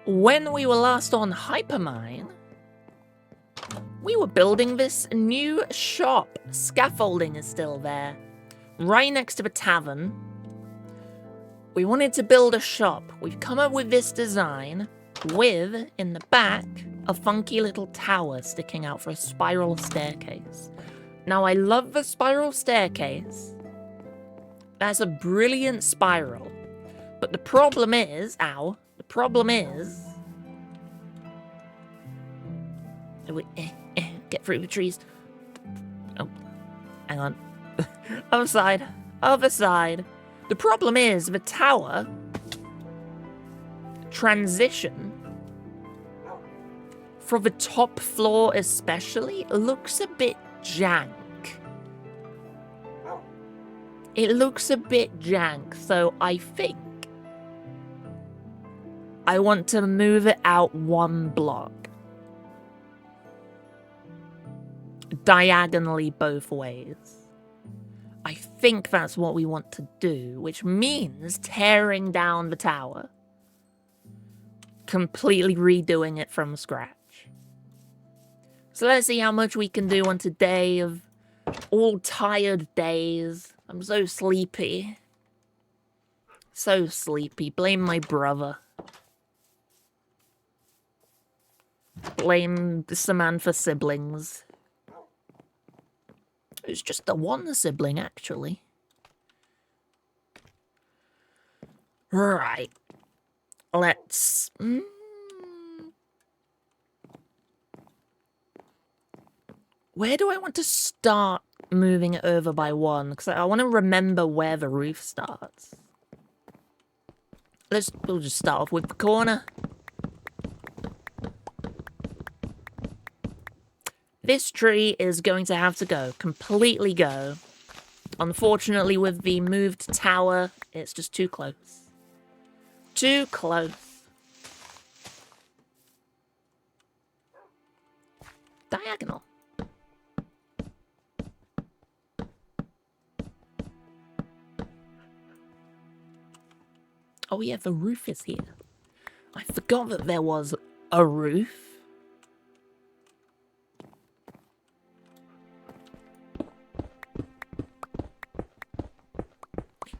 When we were last on Hypermine, we were building this new shop. Scaffolding is still there, right next to the tavern. We wanted to build a shop. We've come up with this design with, in the back, a funky little tower sticking out for a spiral staircase. Now, I love the spiral staircase. That's a brilliant spiral. But the problem is, the problem is... Get through the trees. Oh, hang on. Other side. Other side. The problem is, the tower transition for the top floor especially looks a bit jank. It looks a bit jank, so I think I want to move it out one block. Diagonally both ways. I think that's what we want to do, which means tearing down the tower. Completely redoing it from scratch. So let's see how much we can do on today of all tired days. I'm so sleepy. So sleepy. Blame my brother. Blame the Samantha siblings. It's just the one sibling, actually. Right. Let's... Where do I want to start moving it over by one? Because I want to remember where the roof starts. We'll just start off with the corner. This tree is going to have to go. Completely go. Unfortunately, with the moved tower, it's just too close. Too close. Diagonal. Oh yeah, the roof is here. I forgot that there was a roof.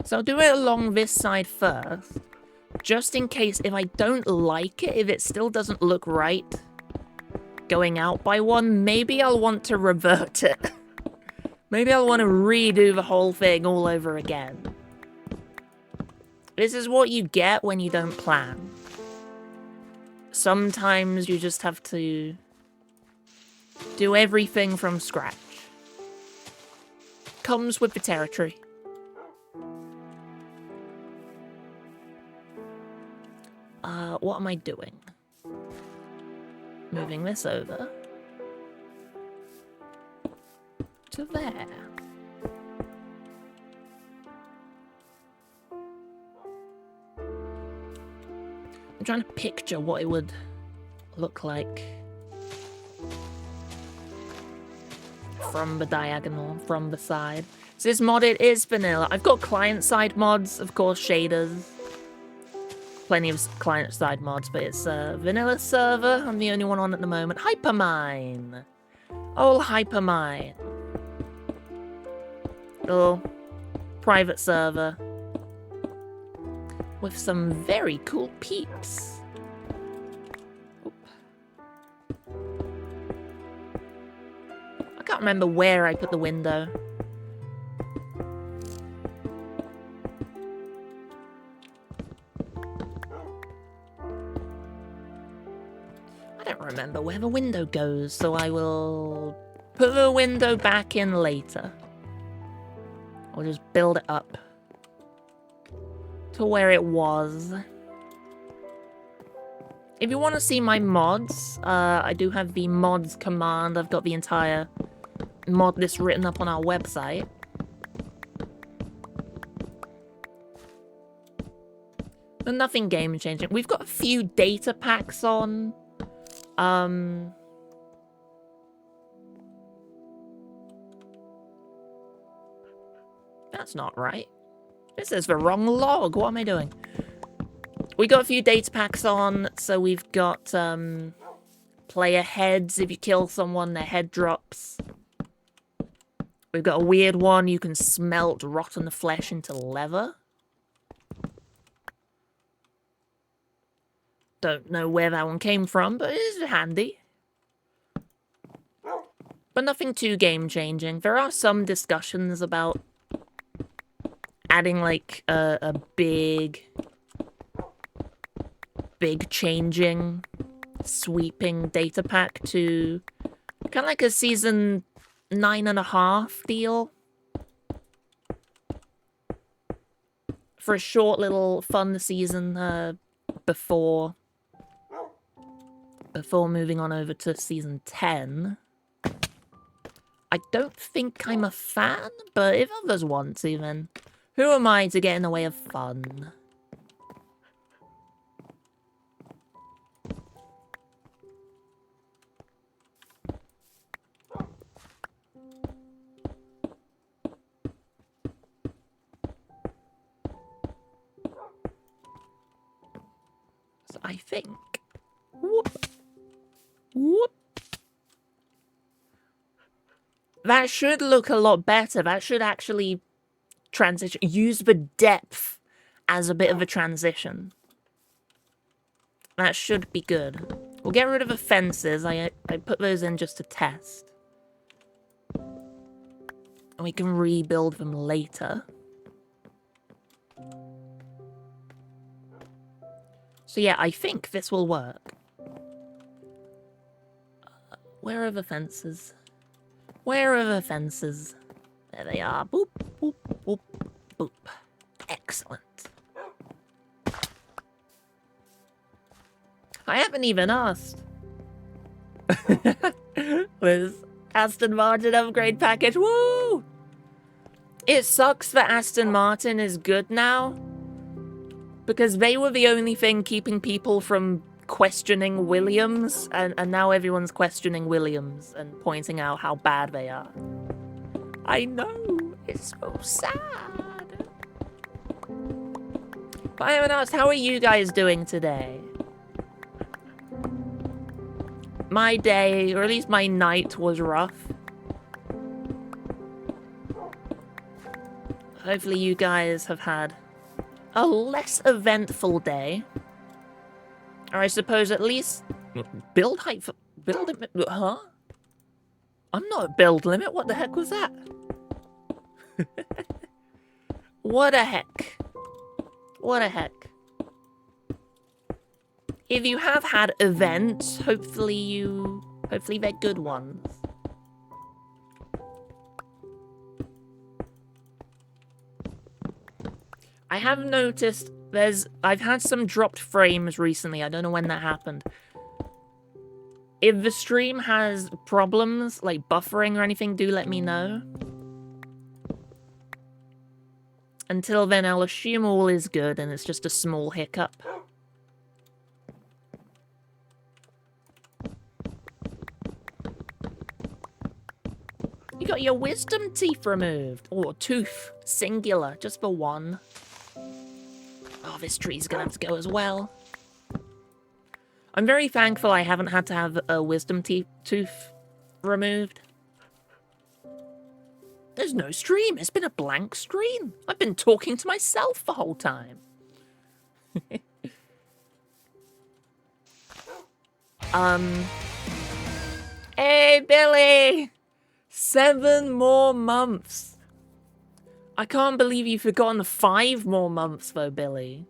So I'll do it along this side first, just in case if I don't like it, if it still doesn't look right going out by one, maybe I'll want to revert it. Maybe I'll want to redo the whole thing all over again. This is what you get when you don't plan. Sometimes you just have to do everything from scratch. Comes with the territory. What am I doing? Moving this over to there. I'm trying to picture what it would look like from the diagonal, from the side. So this mod, it is vanilla. I've got client-side mods, of course, shaders. Plenty of client-side mods, but it's a vanilla server. I'm the only one on at the moment. Hypermine. Oh, Hypermine. Little private server with some very cool peeps. Oop. I can't remember where I put the window. Remember where the window goes, so I will put the window back in later. Or just build it up to where it was. If you want to see my mods, I do have the mods command. I've got the entire mod list written up on our website. But nothing game changing. We've got a few data packs on. That's not right. This is the wrong log. What am I doing? We got a few data packs on, so we've got player heads. If you kill someone, their head drops. We've got a weird one. You can smelt rotten flesh into leather. Don't know where that one came from, but it is handy. But nothing too game-changing. There are some discussions about adding, like, a big changing, sweeping data pack to kind of like a season 9.5 deal. For a short little fun season before moving on over to season 10. I don't think I'm a fan, but if others want to, then who am I to get in the way of fun? So I think... Whoop. Whoop. That should look a lot better. That should actually transition. Use the depth as a bit of a transition. That should be good. We'll get rid of the fences. I put those in just to test. And we can rebuild them later. So yeah, I think this will work. Where are the fences? Where are the fences? There they are. Boop, boop, boop, boop. Excellent. I haven't even asked. Was Aston Martin upgrade package? Woo! It sucks that Aston Martin is good now. Because they were the only thing keeping people from questioning Williams, and now everyone's questioning Williams and pointing out how bad they are. I know, it's so sad. But I haven't asked, how are you guys doing today? My day, or at least my night, was rough. Hopefully you guys have had a less eventful day. Or I suppose at least build height for build limit. Huh? I'm not at build limit. What the heck was that? What a heck. What a heck. If you have had events, hopefully they're good ones. I have noticed I've had some dropped frames recently. I don't know when that happened. If the stream has problems, like buffering or anything, do let me know. Until then, I'll assume all is good and it's just a small hiccup. You got your wisdom teeth removed. Or tooth. Singular. Just for one. Oh, this tree's gonna have to go as well. I'm very thankful I haven't had to have a wisdom tooth removed. There's no stream. It's been a blank screen. I've been talking to myself the whole time. Hey, Billy! 7 more months. I can't believe you've forgotten 5 more months, though, Billy.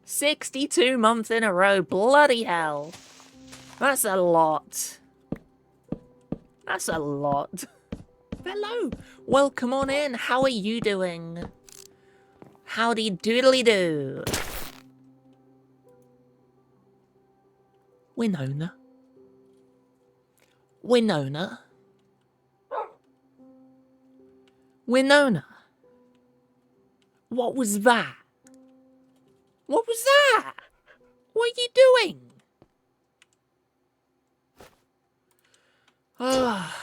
62 months in a row. Bloody hell. That's a lot. That's a lot. Hello. Welcome on in. How are you doing? Howdy doodly do. Winona. Winona. Winona. What was that? What was that? What are you doing? Ah.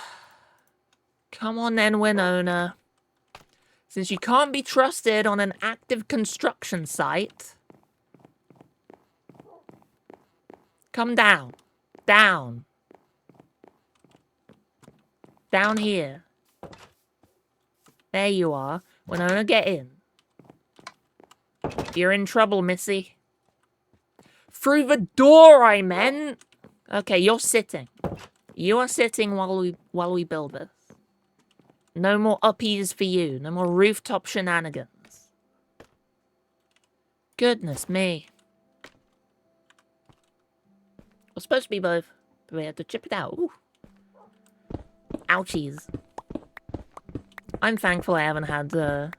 Come on then, Winona. Since you can't be trusted on an active construction site, Come down. Down. Down here. There you are. We're gonna get in. You're in trouble, Missy. Through the door, I meant. Okay, you're sitting. You are sitting while we build this. No more uppies for you. No more rooftop shenanigans. Goodness me. We're supposed to be both, but we had to chip it out. Ooh. Ouchies. I'm thankful I haven't had the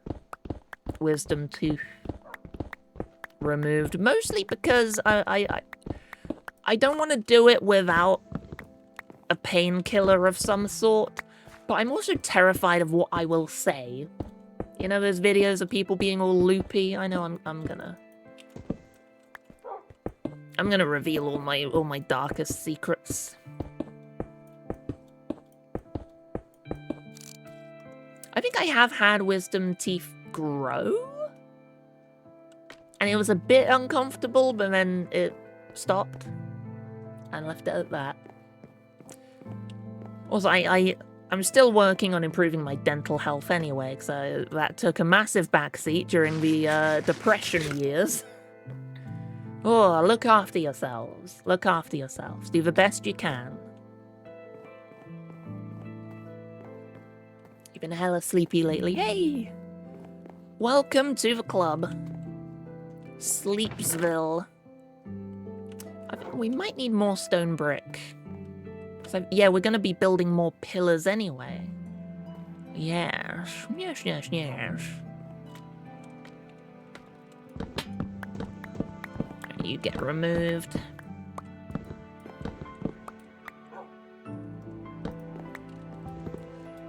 wisdom tooth removed. Mostly because I don't want to do it without a painkiller of some sort. But I'm also terrified of what I will say. You know those videos of people being all loopy? I know I'm gonna reveal all my darkest secrets. I think I have had wisdom teeth grow. And it was a bit uncomfortable, but then it stopped. And left it at that. Also, I'm still working on improving my dental health anyway, so that took a massive backseat during the depression years. Oh, look after yourselves. Look after yourselves. Do the best you can. You've been hella sleepy lately. Hey! Welcome to the club. Sleepsville. I think we might need more stone brick. So, yeah, we're going to be building more pillars anyway. Yes. Yes, yes, yes. You get removed.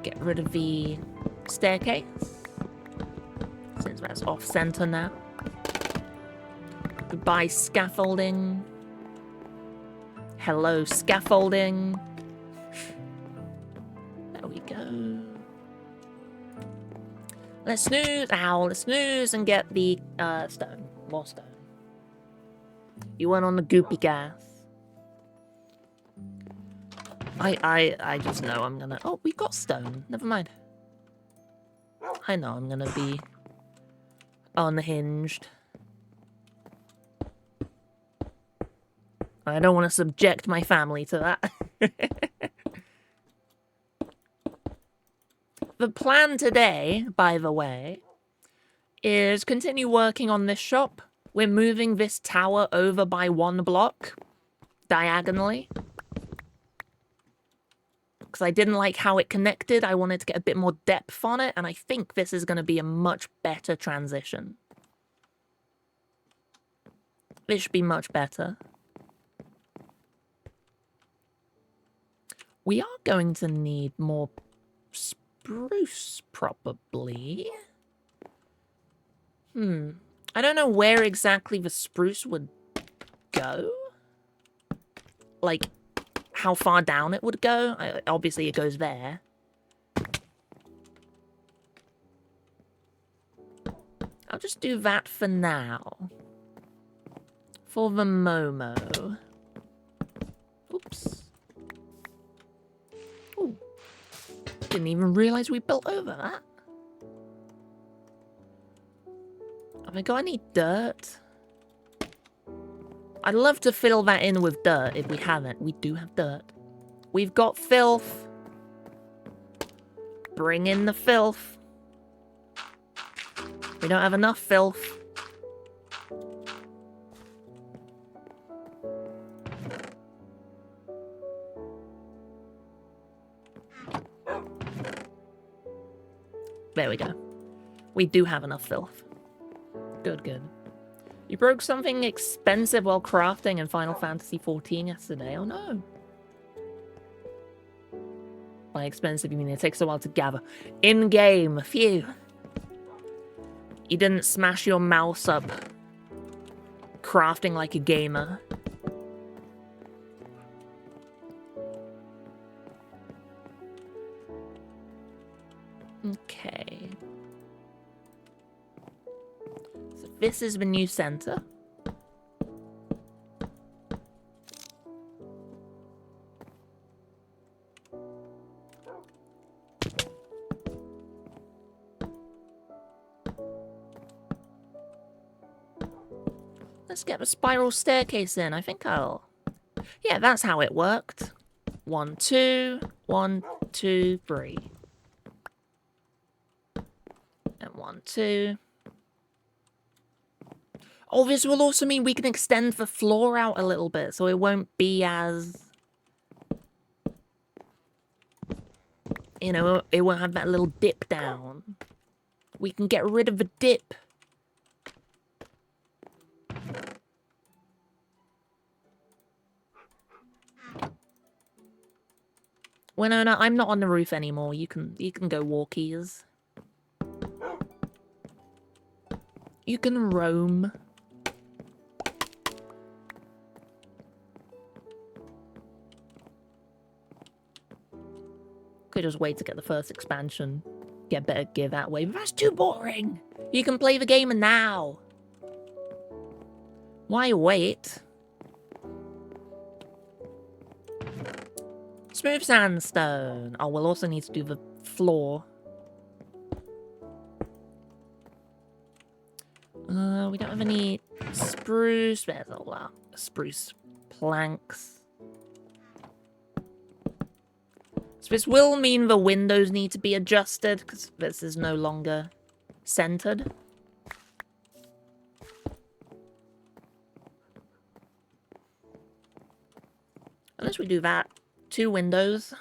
Get rid of the staircase. Since that's off-center now. Goodbye, scaffolding. Hello, scaffolding. There we go. Let's snooze. Ow, let's snooze and get the stone. More stone. You went on the goopy gas. I just know I'm gonna... Oh, we got stone. Never mind. I know I'm gonna be unhinged. I don't want to subject my family to that. The plan today, by the way, is continue working on this shop. We're moving this tower over by 1 block, diagonally. Because I didn't like how it connected. I wanted to get a bit more depth on it, and I think this is going to be a much better transition. This should be much better. We are going to need more spruce, probably. I don't know where exactly the spruce would go. Like, how far down it would go. Obviously, it goes there. I'll just do that for now. For the Momo. Oops. Ooh. Didn't even realize we built over that. Have I got any dirt? I'd love to fill that in with dirt if we haven't. We do have dirt. We've got filth. Bring in the filth. We don't have enough filth. There we go. We do have enough filth. Good, good. You broke something expensive while crafting in Final Fantasy XIV yesterday. Oh no. By expensive, you mean it takes a while to gather. In-game, phew. You didn't smash your mouse up crafting like a gamer. Okay. So this is the new center. Let's get the spiral staircase in. I think I'll... Yeah, that's how it worked. 1, 2, 1, 2, 3. And 1, 2. Oh, this will also mean we can extend the floor out a little bit, so it won't be as... You know, it won't have that little dip down. We can get rid of the dip. Well, no, I'm not on the roof anymore. You can go walkies. You can roam. Could just wait to get the first expansion. Get better gear that way. But that's too boring. You can play the game now. Why wait? Smooth sandstone. Oh, we'll also need to do the floor. We don't have any spruce. There's all that. Spruce planks. So this will mean the windows need to be adjusted because this is no longer centered. Unless we do that. 2 windows.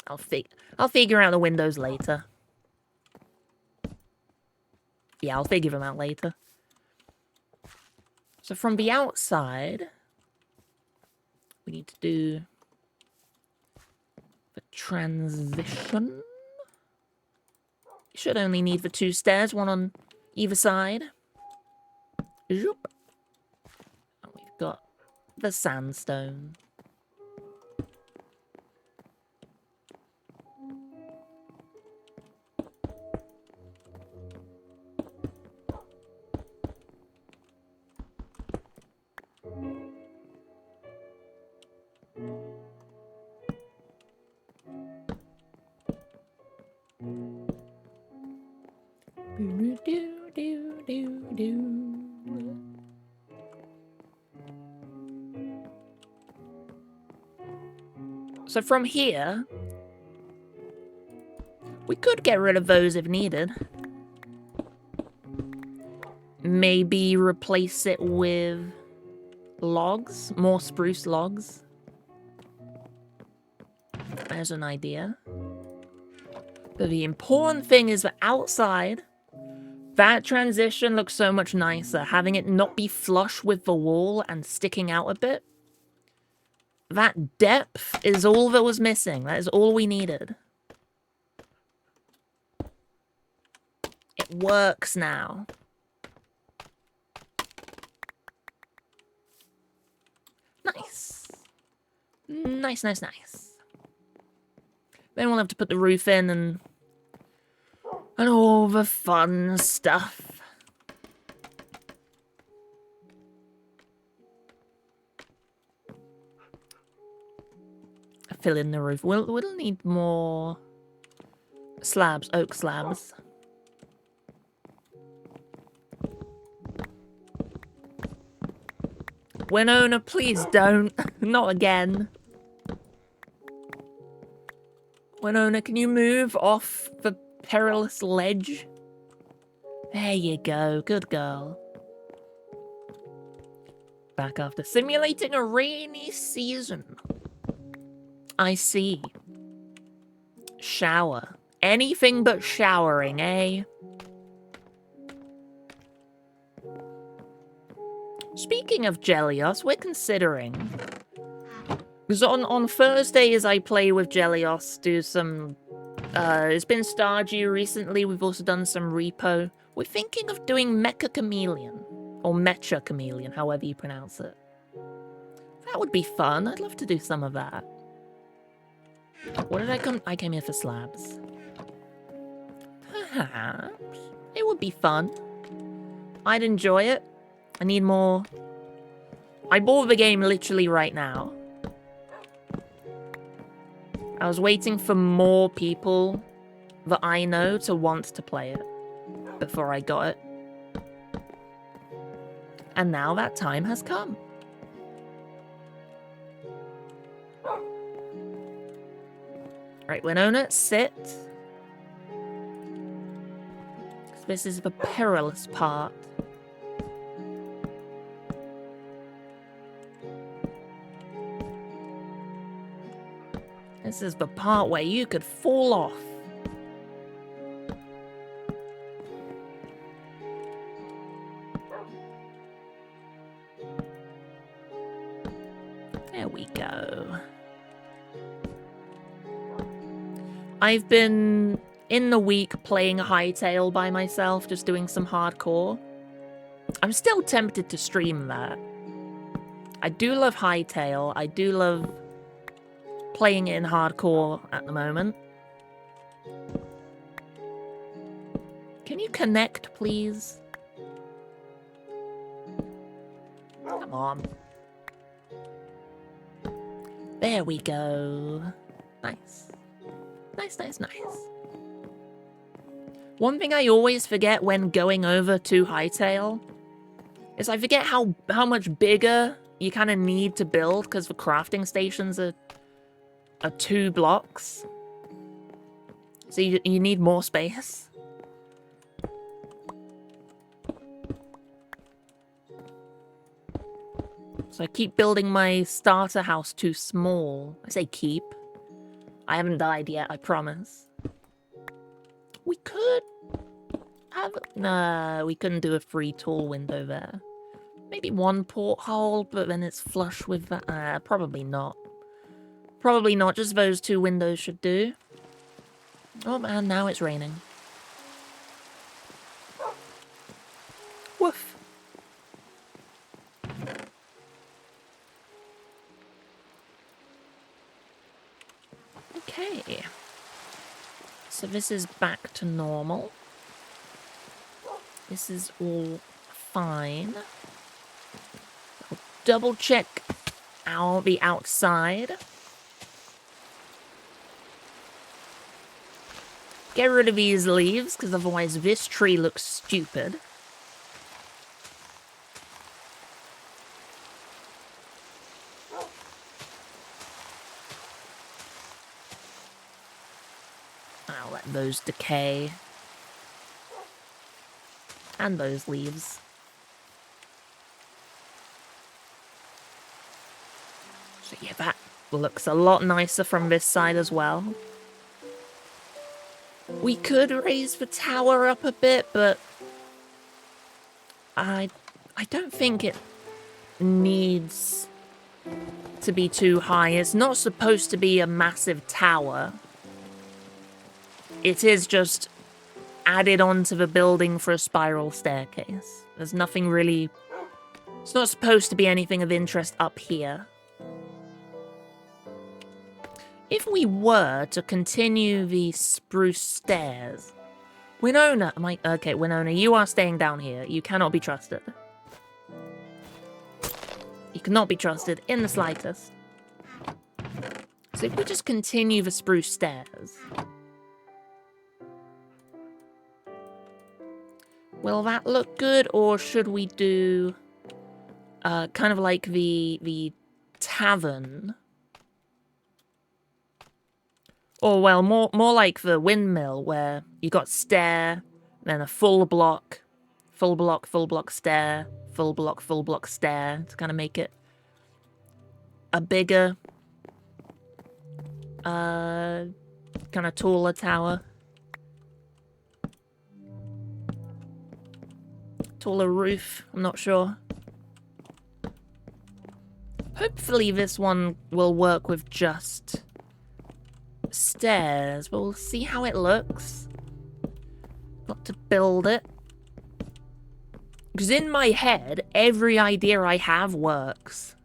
I'll figure out the windows later. Yeah, I'll figure them out later. So from the outside, we need to do the transition. You should only need the 2 stairs, one on either side. Zoop. And we've got the sandstone. So from here, we could get rid of those if needed. Maybe replace it with logs, more spruce logs. There's an idea. But the important thing is that outside, that transition looks so much nicer. Having it not be flush with the wall and sticking out a bit. That depth is all that was missing. That is all we needed. It works now. Nice. Nice, nice, nice. Then we'll have to put the roof in and all the fun stuff. Fill in the roof. We'll need more slabs, oak slabs. Winona, please don't. Not again. Winona, can you move off the perilous ledge? There you go. Good girl. Back after simulating a rainy season. I see. Shower. Anything but showering, eh? Speaking of Jellios, we're considering... Because on Thursdays I play with Jellios, do some... it's been Stardew recently, we've also done some Repo. We're thinking of doing Mecha Chameleon. Or Mecha Chameleon, however you pronounce it. That would be fun, I'd love to do some of that. What did I come? I came here for slabs. Perhaps. It would be fun. I'd enjoy it. I need more... I bought the game literally right now. I was waiting for more people that I know to want to play it before I got it. And now that time has come. Right, Winona, sit. This is the perilous part. This is the part where you could fall off. There we go. I've been in the week playing Hytale by myself, just doing some hardcore. I'm still tempted to stream that. I do love Hytale. I do love playing it in hardcore at the moment. Can you connect, please? Come on. There we go. Nice. Nice, nice, nice. One thing I always forget when going over to Hytale is I forget how much bigger you kind of need to build, because the crafting stations are 2 blocks. So you need more space. So I keep building my starter house too small. I say keep. I haven't died yet, I promise. We could have... Nah, we couldn't do a free tool window there. Maybe 1 porthole, but then it's flush with that. Probably not. Probably not, just those 2 windows should do. Oh man, now it's raining. Woof. Okay. So this is back to normal. This is all fine. I'll double check the outside. Get rid of these leaves, because otherwise this tree looks stupid. I'll let those decay. And those leaves. So yeah, that looks a lot nicer from this side as well. We could raise the tower up a bit, but I don't think it needs to be too high. It's not supposed to be a massive tower. It is just added onto the building for a spiral staircase. There's nothing really... It's not supposed to be anything of interest up here. If we were to continue the spruce stairs... Winona, okay, Winona, you are staying down here. You cannot be trusted. You cannot be trusted in the slightest. So if we just continue the spruce stairs... Will that look good, or should we do kind of like the tavern? Or, well, more like the windmill, where you got stair, then a full block, full block, stair, full block, stair, to kind of make it a bigger, kind of taller tower. Taller roof, I'm not sure. Hopefully this one will work with just stairs, but we'll see how it looks. Got to build it. Because in my head, every idea I have works.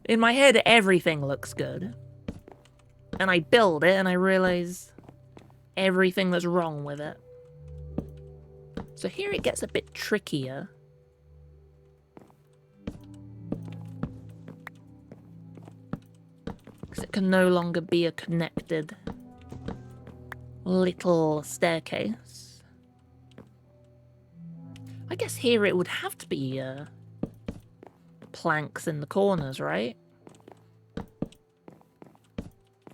In my head, everything looks good. And I build it and I realize everything that's wrong with it. So here it gets a bit trickier. Because it can no longer be a connected little staircase. I guess here it would have to be planks in the corners, right?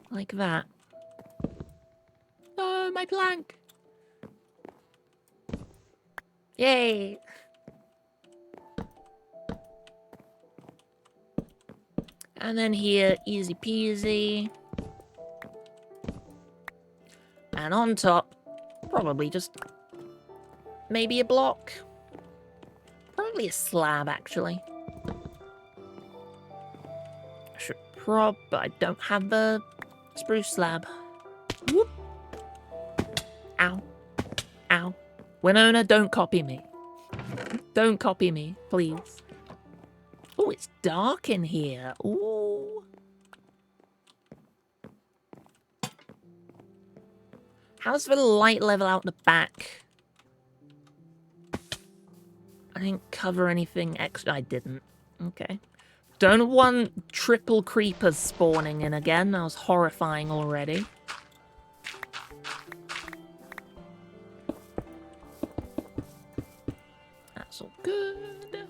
Like that. Oh, my plank! Yay! And then here, easy peasy. And on top, probably just maybe a block. Probably a slab, actually. I should but I don't have the spruce slab. Whoop. Ow. Ow. Winona, don't copy me. Don't copy me, please. Oh, it's dark in here. Ooh. How's the light level out the back? I didn't cover anything extra. I didn't. Okay. Don't want triple creepers spawning in again. That was horrifying already. That's all good.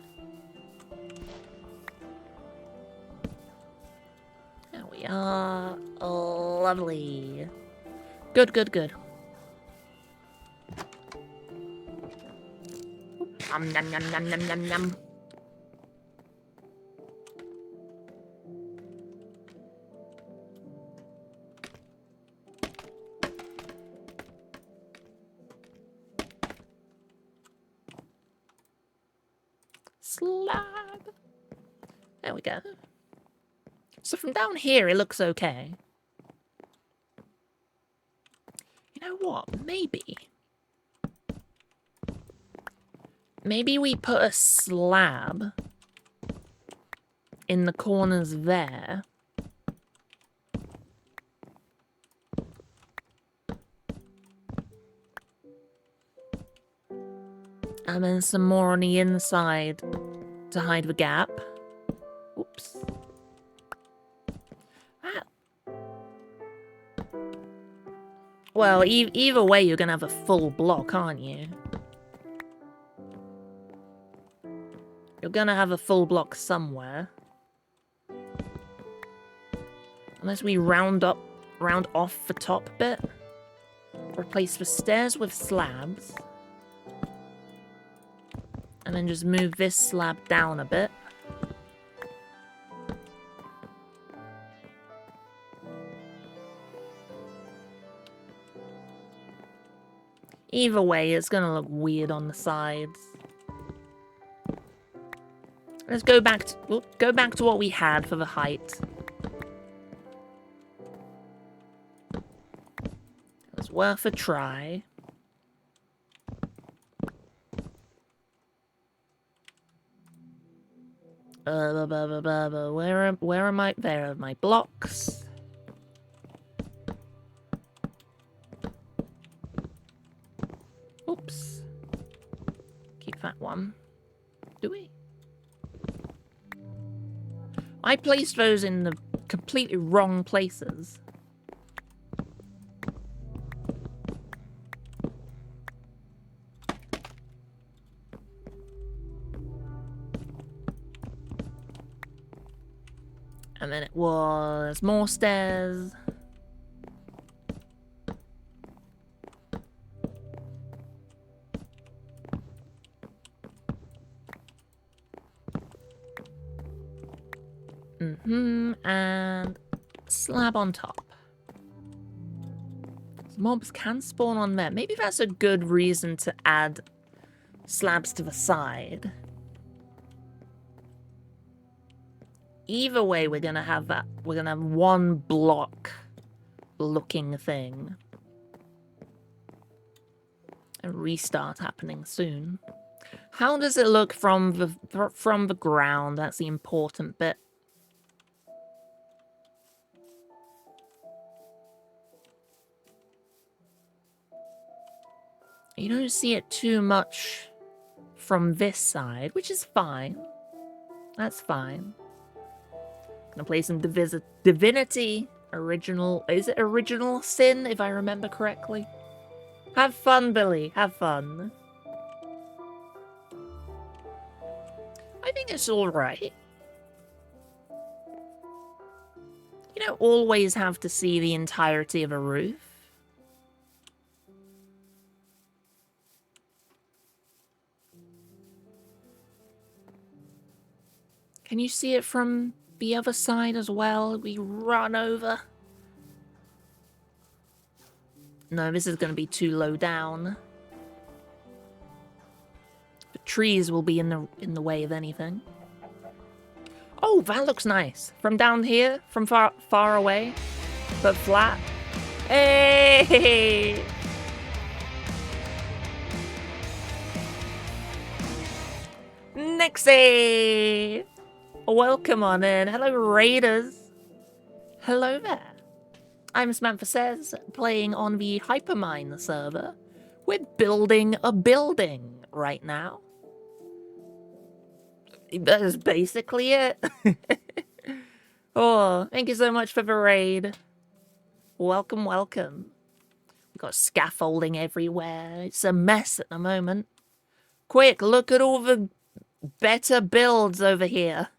There we are. Lovely. Good, good, good. Nom nom nom nom nom nom nom. Slab. There we go. So from down here, it looks okay. You know what? Maybe we put a slab in the corners there. And then some more on the inside to hide the gap. Oops. Ah. Well, either way, you're gonna have a full block, aren't you? You're gonna have a full block somewhere. Unless we round off the top bit. Replace the stairs with slabs. And then just move this slab down a bit. Either way, it's gonna look weird on the sides. Let's go back to what we had for the height. It was worth a try. Where am I? There are my blocks. Oops. Keep that one. Do we? I placed those in the completely wrong places. And then it was more stairs. And slab on top. Mobs can spawn on there. Maybe that's a good reason to add slabs to the side. Either way, we're gonna have that. We're gonna have one block looking thing. A restart happening soon. How does it look from the ground? That's the important bit. You don't see it too much from this side, which is fine. That's fine. Gonna play some Divinity. Is it Original Sin, if I remember correctly? Have fun, Billy. Have fun. I think it's alright. You don't always have to see the entirety of a roof. Can you see it from the other side as well? We run over. No, this is going to be too low down. The trees will be in the way of anything. Oh, that looks nice. From down here, from far away, but flat. Hey! Nixie! Welcome on in. Hello, Raiders. Hello there. I'm Samantha Says, playing on the Hypermine server. We're building a building right now. That is basically it. Oh, thank you so much for the raid. Welcome, welcome. We've got scaffolding everywhere. It's a mess at the moment. Quick, look at all the better builds over here.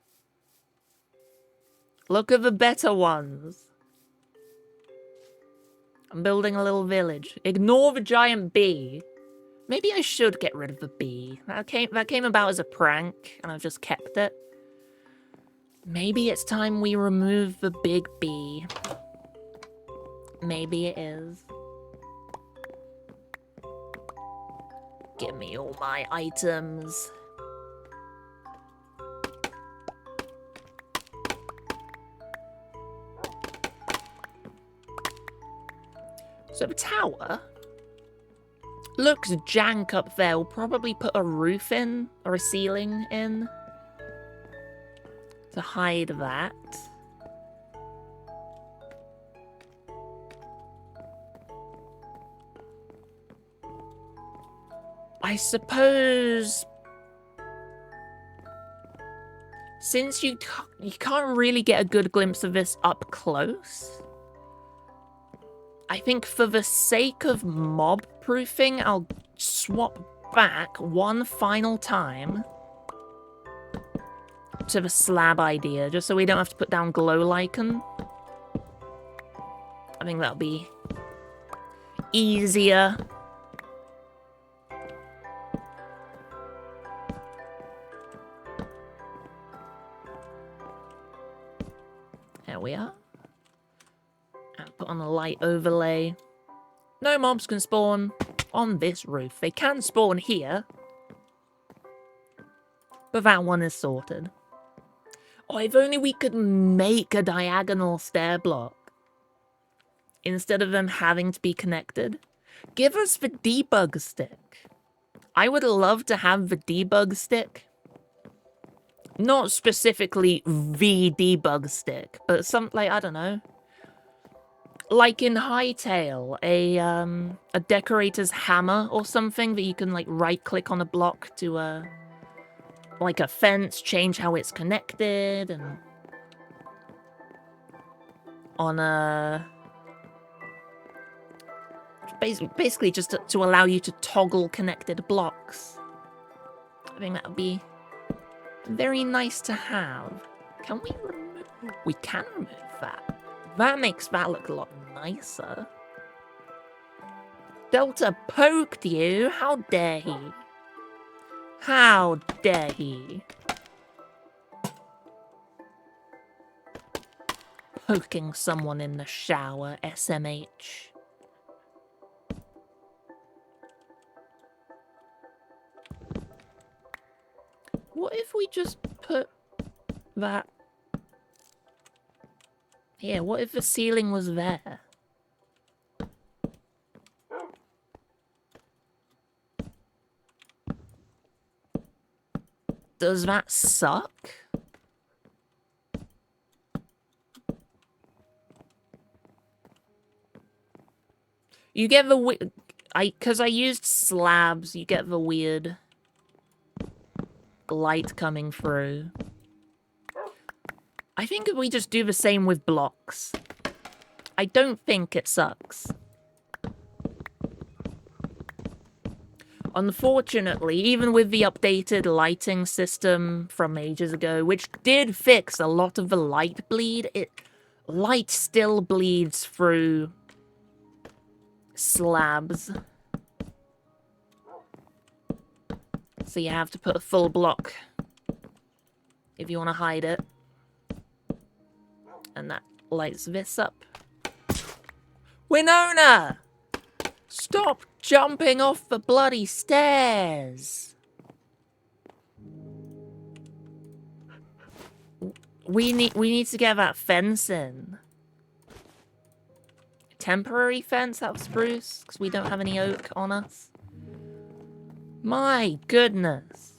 Look at the better ones. I'm building a little village. Ignore the giant bee. Maybe I should get rid of the bee. That came about as a prank, and I've just kept it. Maybe it's time we remove the big bee. Maybe it is. Give me all my items. So the tower looks jank up there. We'll probably put a roof in, or a ceiling in, to hide that. I suppose, since you can't really get a good glimpse of this up close, I think for the sake of mob proofing, I'll swap back one final time to the slab idea, just so we don't have to put down glow lichen. I think that'll be easier. There we are. And put on a light overlay. No mobs can spawn on this roof. They can spawn here, but that one is sorted. Oh, if only we could make a diagonal stair block instead of them having to be connected. Give us the debug stick. I would love to have the debug stick. Not specifically the debug stick, but some, like, I don't know. Like in Hytale, a decorator's hammer or something that you can, like, right-click on a block to, like a fence, change how it's connected, and on a... Basically just to allow you to toggle connected blocks. I think that would be very nice to have. Can we remove... We can remove that. That makes that look a lot nicer. Delta poked you? How dare he? How dare he? Poking someone in the shower, SMH. What if we just put that... Here, what if the ceiling was there? Does that suck? You get the because I used slabs, you get the weird light coming through. I think if we just do the same with blocks, I don't think it sucks. Unfortunately, even with the updated lighting system from ages ago, which did fix a lot of the light bleed, Light still bleeds through slabs. So you have to put a full block if you want to hide it. And that lights this up. Winona! Stop jumping off the bloody stairs! We need to get that fence in. Temporary fence out of spruce, because we don't have any oak on us. My goodness.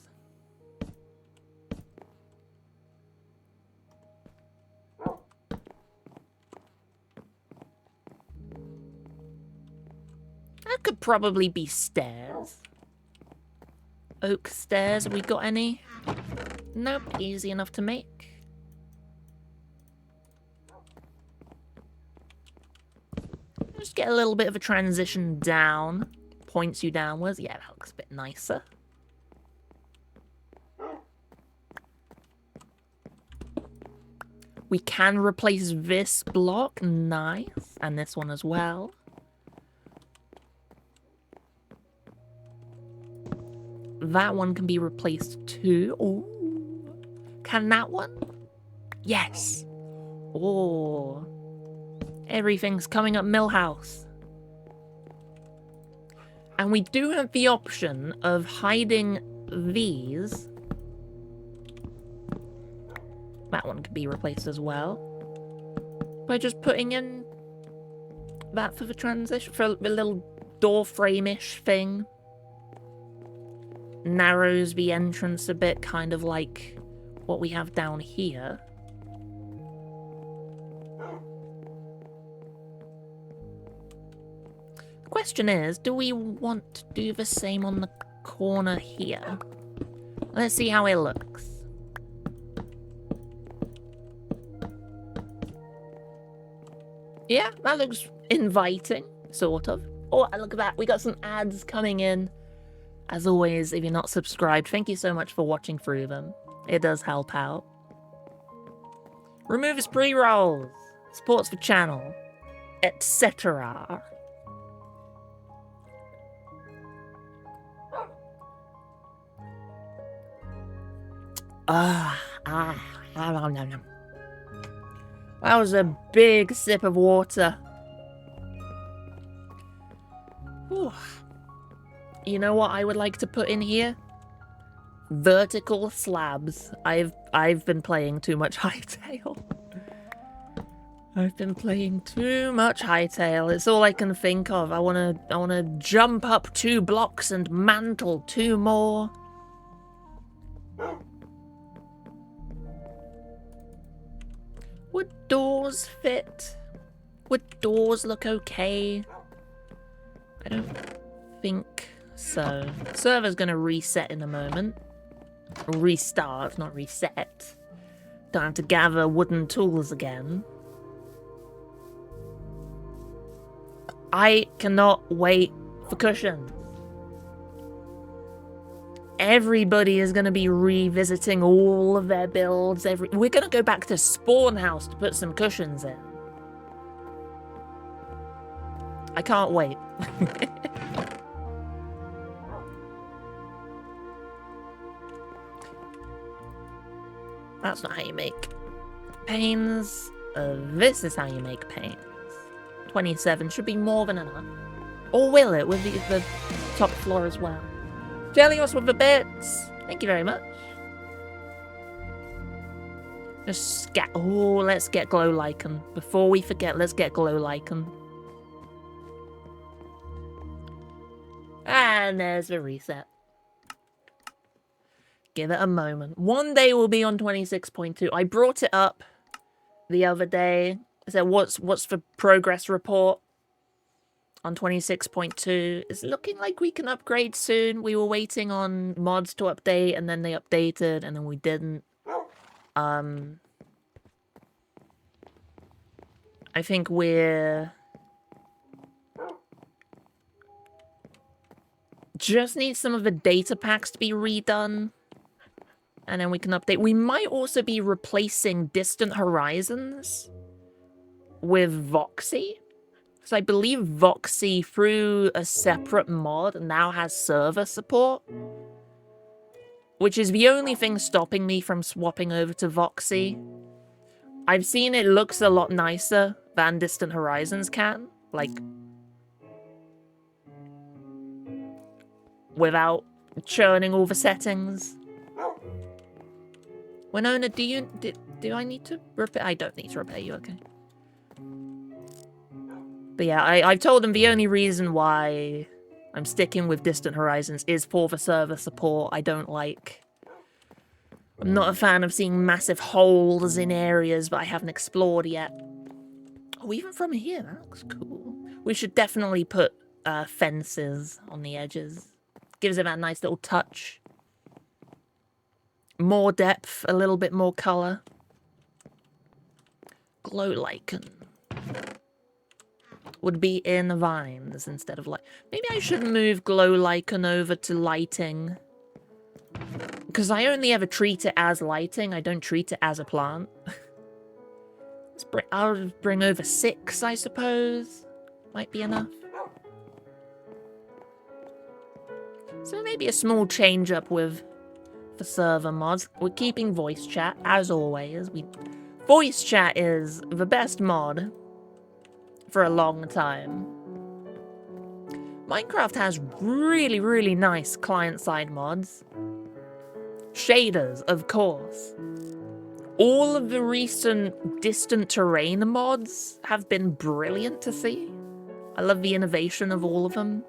That could probably be stairs. Oak stairs, have we got any? Nope, easy enough to make. Just get a little bit of a transition down. Points you downwards. Yeah, that looks a bit nicer. We can replace this block. Nice. And this one as well. That one can be replaced too. Ooh. Can that one? Yes. Oh. Everything's coming up Millhouse. And we do have the option of hiding these. That one could be replaced as well. By just putting in that for the transition, for a little door frame-ish thing. Narrows the entrance a bit, kind of like what we have down here. The question is, do we want to do the same on the corner here? Let's see how it looks. Yeah, that looks inviting, sort of. Oh, look at that. We got some ads coming in. As always, if you're not subscribed, thank you so much for watching through them. It does help out. Removes pre-rolls. Supports the channel. Etc. That was a big sip of water. Whew. You know what I would like to put in here? Vertical slabs. I've been playing too much Hytale. I've been playing too much Hytale. It's all I can think of. I wanna jump up 2 blocks and mantle 2 more. Would doors fit? Would doors look okay? I don't think so. Server's gonna reset in a moment. Restart, not reset. Don't have to gather wooden tools again. I cannot wait for cushions. Everybody is going to be revisiting all of their builds. We're going to go back to Spawn House to put some cushions in. I can't wait. That's not how you make panes. This is how you make panes. 27 should be more than enough. Or will it with the top floor as well? Jellios with the bits. Thank you very much. Just oh, let's get glow lichen. Before we forget, let's get glow lichen. And there's the reset. Give it a moment. One day we'll be on 26.2. I brought it up the other day. I said, what's the progress report on 26.2? It's looking like we can upgrade soon. We were waiting on mods to update, and then they updated, and then we didn't. I think we're... just need some of the data packs to be redone. And then we can update. We might also be replacing Distant Horizons with Voxy. So I believe Voxy, through a separate mod, now has server support. Which is the only thing stopping me from swapping over to Voxy. I've seen it looks a lot nicer than Distant Horizons can. Like, without churning all the settings. Winona, do I need to repair? I don't need to repair you, okay. But yeah, I've told them the only reason why I'm sticking with Distant Horizons is for the server support. I'm not a fan of seeing massive holes in areas that I haven't explored yet. Oh, even from here, that looks cool. We should definitely put fences on the edges. Gives it that nice little touch. More depth, a little bit more colour. Glow lichen would be in the vines instead of light. Maybe I should move glow lichen over to lighting. Because I only ever treat it as lighting. I don't treat it as a plant. I'll bring over 6, I suppose. Might be enough. So maybe a small change up with the server mods. We're keeping voice chat, as always. Voice chat is the best mod for a long time. Minecraft has really, really nice client-side mods. Shaders, of course. All of the recent distant terrain mods have been brilliant to see. I love the innovation of all of them.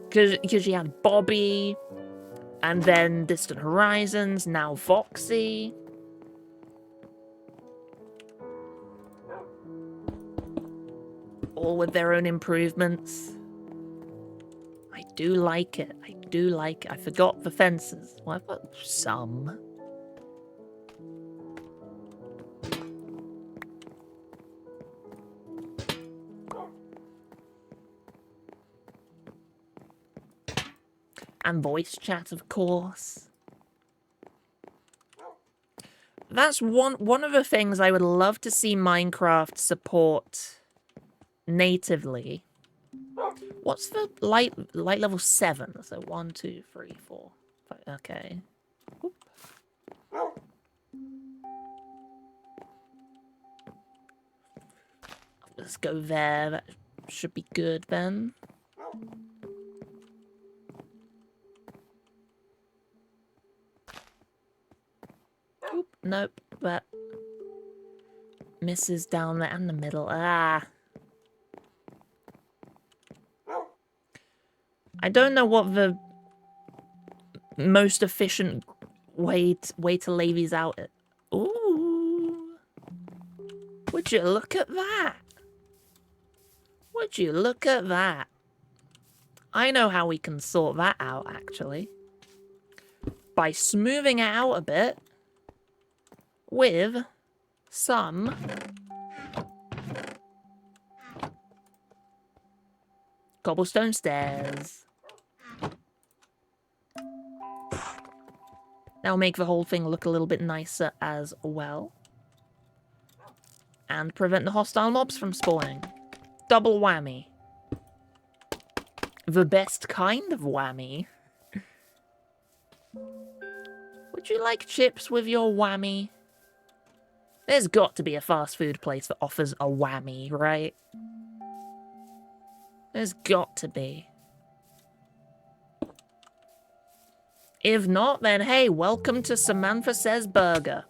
Because you had Bobby, and then Distant Horizons, now Voxy. All with their own improvements. I do like it. I do like it. I forgot the fences. Well, I've got some. And voice chat, of course. That's one of the things I would love to see Minecraft support natively. What's the light level 7? So 1, 2, 3, 4, 5. Okay. Oop. Let's go there. That should be good then. Oop, nope, but misses down there in the middle. Ah. I don't know what the most efficient way to lay these out. Ooh. Would you look at that? Would you look at that? I know how we can sort that out, actually. By smoothing it out a bit with some cobblestone stairs. That'll make the whole thing look a little bit nicer as well. And prevent the hostile mobs from spawning. Double whammy. The best kind of whammy. Would you like chips with your whammy? There's got to be a fast food place that offers a whammy, right? There's got to be. If not, then hey, welcome to Samantha Says Burger.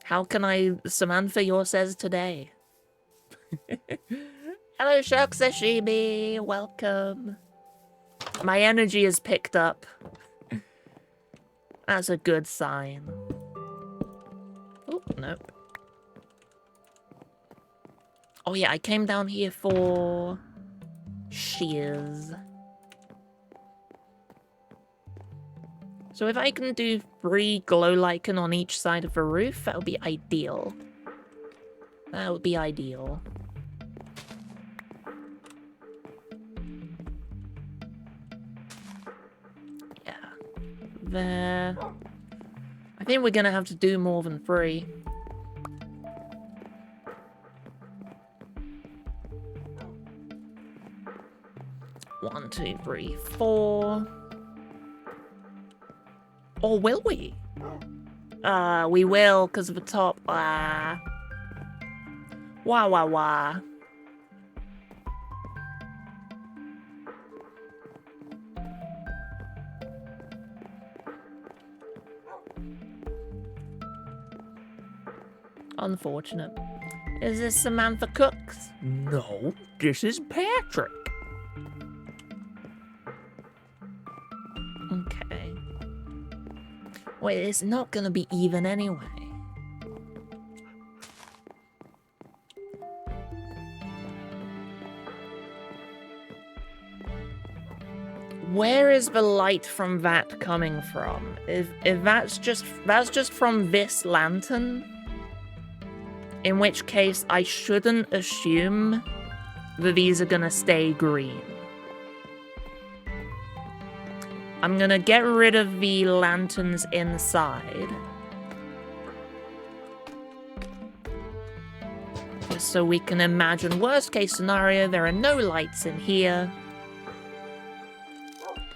How can I Samantha your says today? Hello, Shark Sashimi. Welcome. My energy is picked up. That's a good sign. Oh, nope. Oh yeah, I came down here for shears. So if I can do 3 glow lichen on each side of the roof, that would be ideal. That would be ideal. Yeah. There. I think we're gonna have to do more than 3. 1, 2, 3, 4. Or will we? We will, because of the top. Wah, wah, wah. Unfortunate. Is this Samantha Cooks? No, this is Patrick. Okay. Wait, it's not gonna be even anyway. Where is the light from that coming from? If that's just from this lantern, in which case I shouldn't assume that these are gonna stay green. I'm gonna get rid of the lanterns inside. Just so we can imagine worst case scenario, there are no lights in here.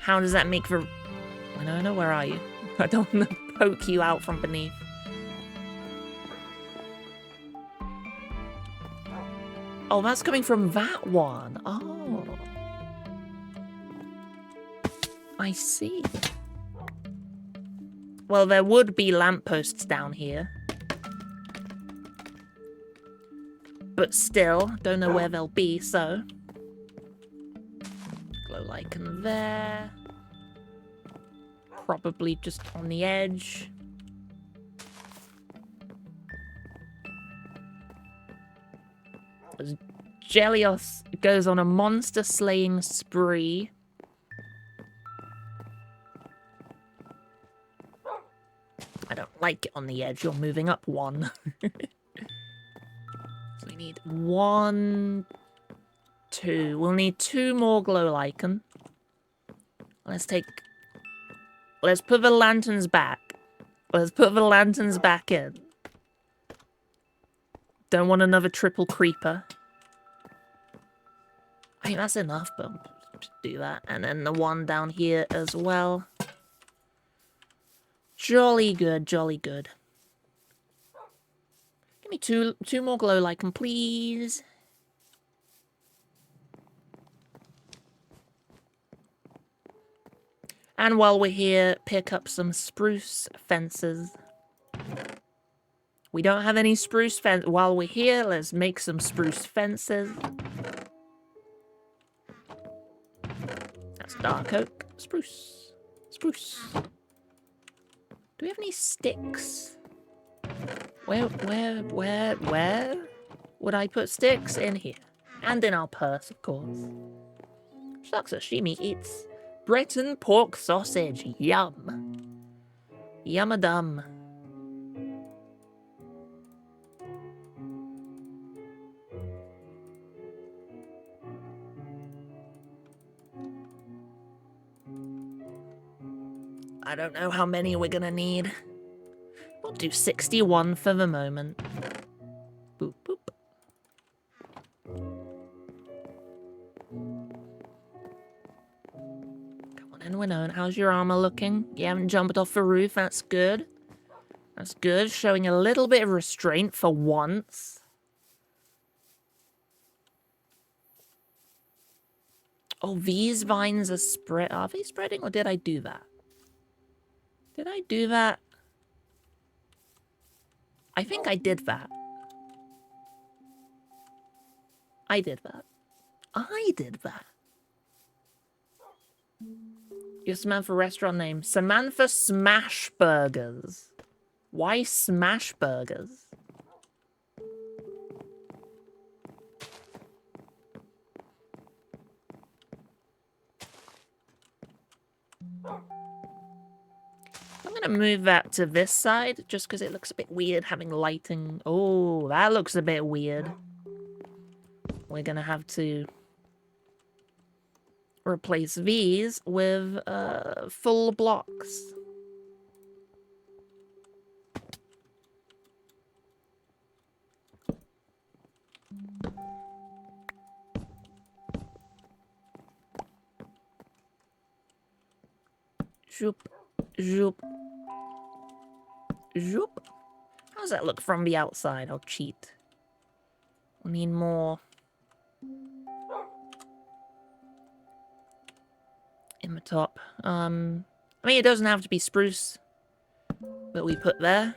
How does that make for... No, where are you? I don't want to poke you out from beneath. Oh, that's coming from that one. Oh. I see. Well, there would be lampposts down here. But still, don't know where they'll be, so... Glow lichen there. Probably just on the edge. As Jelios goes on a monster slaying spree. I don't like it on the edge. You're moving up one. So we need 1, 2. We'll need 2 more glow lichen. Let's put the lanterns back. Let's put the lanterns back in. Don't want another triple creeper. I think that's enough, but just do that. And then the one down here as well. Jolly good, jolly good. Give me two more glow lichen, please. And while we're here, pick up some spruce fences. We don't have any spruce fence. While we're here, let's make some spruce fences. That's dark oak. Spruce. Spruce. Do we have any sticks? Where would I put sticks? In here. And in our purse, of course. Shucks, sashimi eats Breton pork sausage. Yum. Yum-a-dum. I don't know how many we're gonna need. We'll do 61 for the moment. Boop, boop. Come on in, Winona. How's your armor looking? You haven't jumped off the roof. That's good. That's good. Showing a little bit of restraint for once. Oh, these vines are spread. Are they spreading, or did I do that? Did I do that? I think I did that. I did that. I did that. Your Samantha restaurant name. Samantha Smash Burgers. Why Smash Burgers? I'm gonna move that to this side, just because it looks a bit weird having lighting. Oh, that looks a bit weird. We're gonna have to replace these with full blocks. Zoop. Zoop. Zoop. How does that look from the outside? I'll cheat. We need more. In the top. I mean, it doesn't have to be spruce that we put there.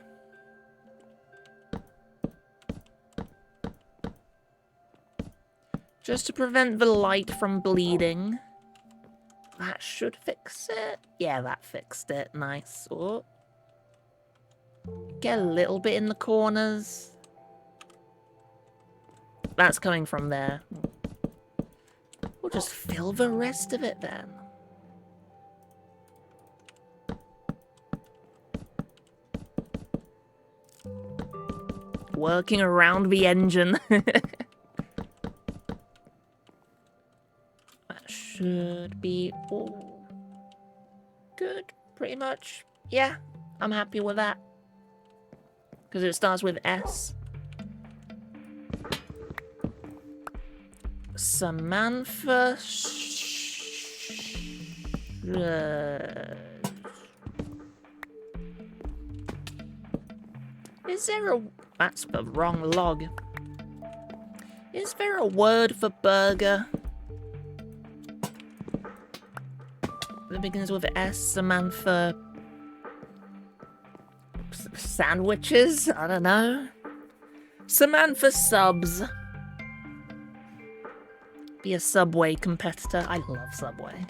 Just to prevent the light from bleeding. That should fix it. Yeah, that fixed it. Nice. Oh. Get a little bit in the corners. That's coming from there. We'll just fill the rest of it then. Working around the engine. That should be all good, pretty much. Yeah, I'm happy with that. Because it starts with S. Samantha. Is there a... That's the wrong log. Is there a word for burger? That begins with S. Samantha. Sandwiches? I don't know. Samantha subs. Be a Subway competitor. I love Subway.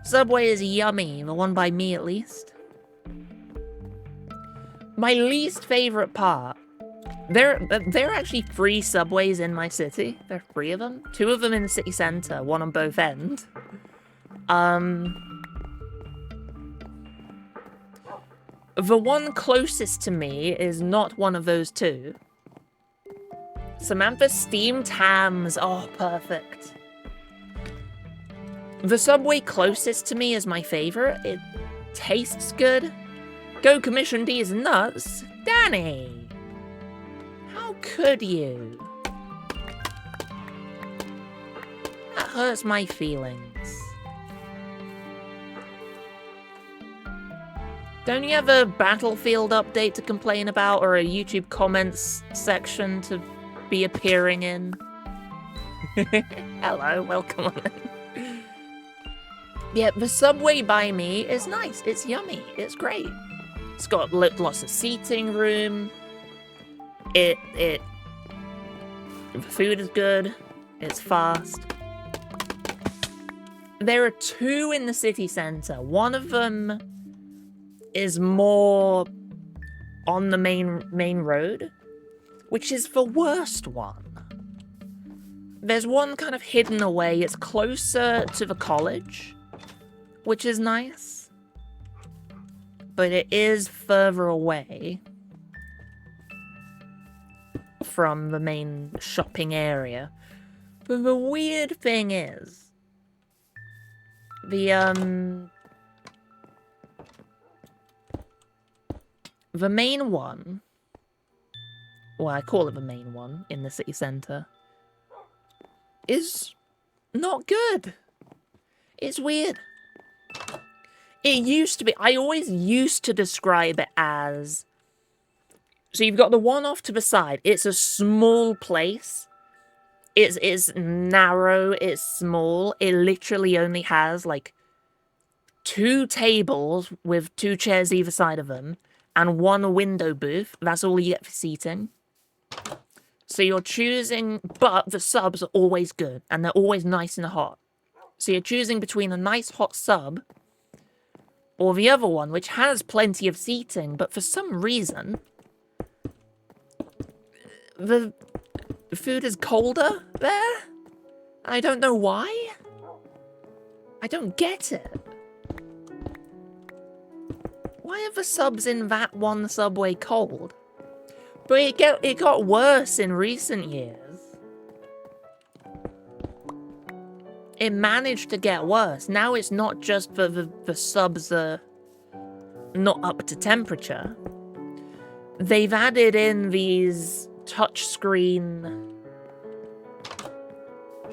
Subway is yummy. The one by me, at least. My least favorite part. There are actually 3 Subways in my city. There are 3 of them. 2 of them in the city centre. 1 on both ends. The one closest to me is not one of those 2. Samantha's steamed hams. Oh, perfect. The Subway closest to me is my favorite. It tastes good. Go Commission D's nuts. Danny! How could you? That hurts my feelings. Don't you have a Battlefield update to complain about or a YouTube comments section to be appearing in? Hello, welcome on in. Yeah, the Subway by me is nice. It's yummy. It's great. It's got lots of seating room. The food is good. It's fast. There are 2 in the city centre. One of them is more on the main road, which is the worst one. There's one kind of hidden away. It's closer to the college, which is nice. But it is further away from the main shopping area. But the weird thing is, the main one, well, I call it the main one in the city centre, is not good. It's weird. It used to be, I always used to describe it as, so you've got the one off to the side. It's a small place. It's narrow, it's small. It literally only has, like, 2 tables with 2 chairs either side of them and 1 window booth. That's all you get for seating. So you're choosing, but the subs are always good and they're always nice and hot. So you're choosing between a nice hot sub or the other one, which has plenty of seating, but for some reason, the food is colder there. I don't know why. I don't get it. Why are the subs in that one Subway cold? But it got worse in recent years. It managed to get worse. Now it's not just the subs are not up to temperature. They've added in these touchscreen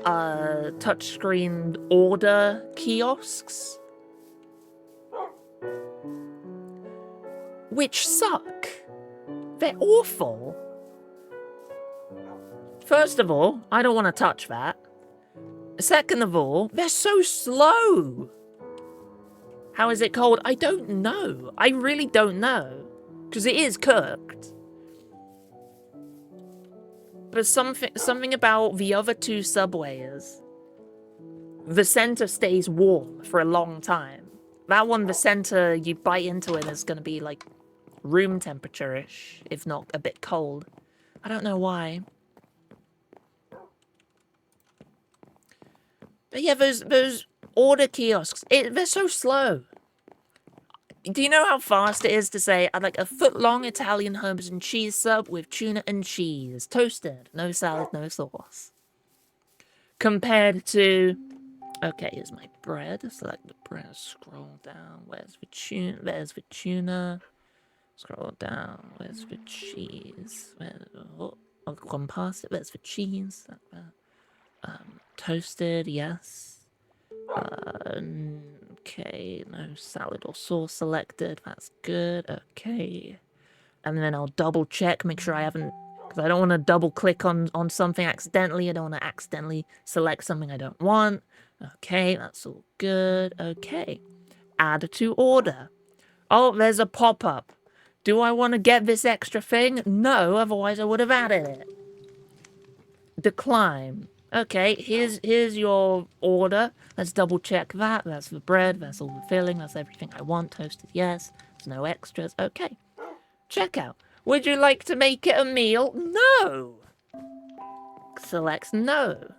touchscreen order kiosks, which suck. They're awful. First of all, I don't want to touch that. Second of all, they're so slow. How is it cold? I don't know. I really don't know. Because it is cooked. But something about the other two Subways. The center stays warm for a long time. That one, the center, you bite into it, is going to be like room temperature-ish, if not a bit cold. I don't know why. But yeah, those order kiosks, they're so slow. Do you know how fast it is to say, I'd like a foot-long Italian herbs and cheese sub with tuna and cheese, toasted, no salad, no sauce. Compared to, okay, here's my bread. Select the bread, scroll down. Where's the tuna? There's the tuna. Scroll down. Where's the cheese? I've gone past it. Where's the cheese? Toasted, yes. Okay, no salad or sauce selected. That's good. Okay. And then I'll double check, make sure I haven't, because I don't want to double click on something accidentally. I don't want to accidentally select something I don't want. Okay, that's all good. Okay. Add to order. Oh, there's a pop-up. Do I want to get this extra thing? No, otherwise I would have added it. Decline. Okay, here's your order. Let's double check that. That's the bread, that's all the filling, that's everything I want. Toasted, yes. There's no extras. Okay. Checkout. Would you like to make it a meal? No! Selects no.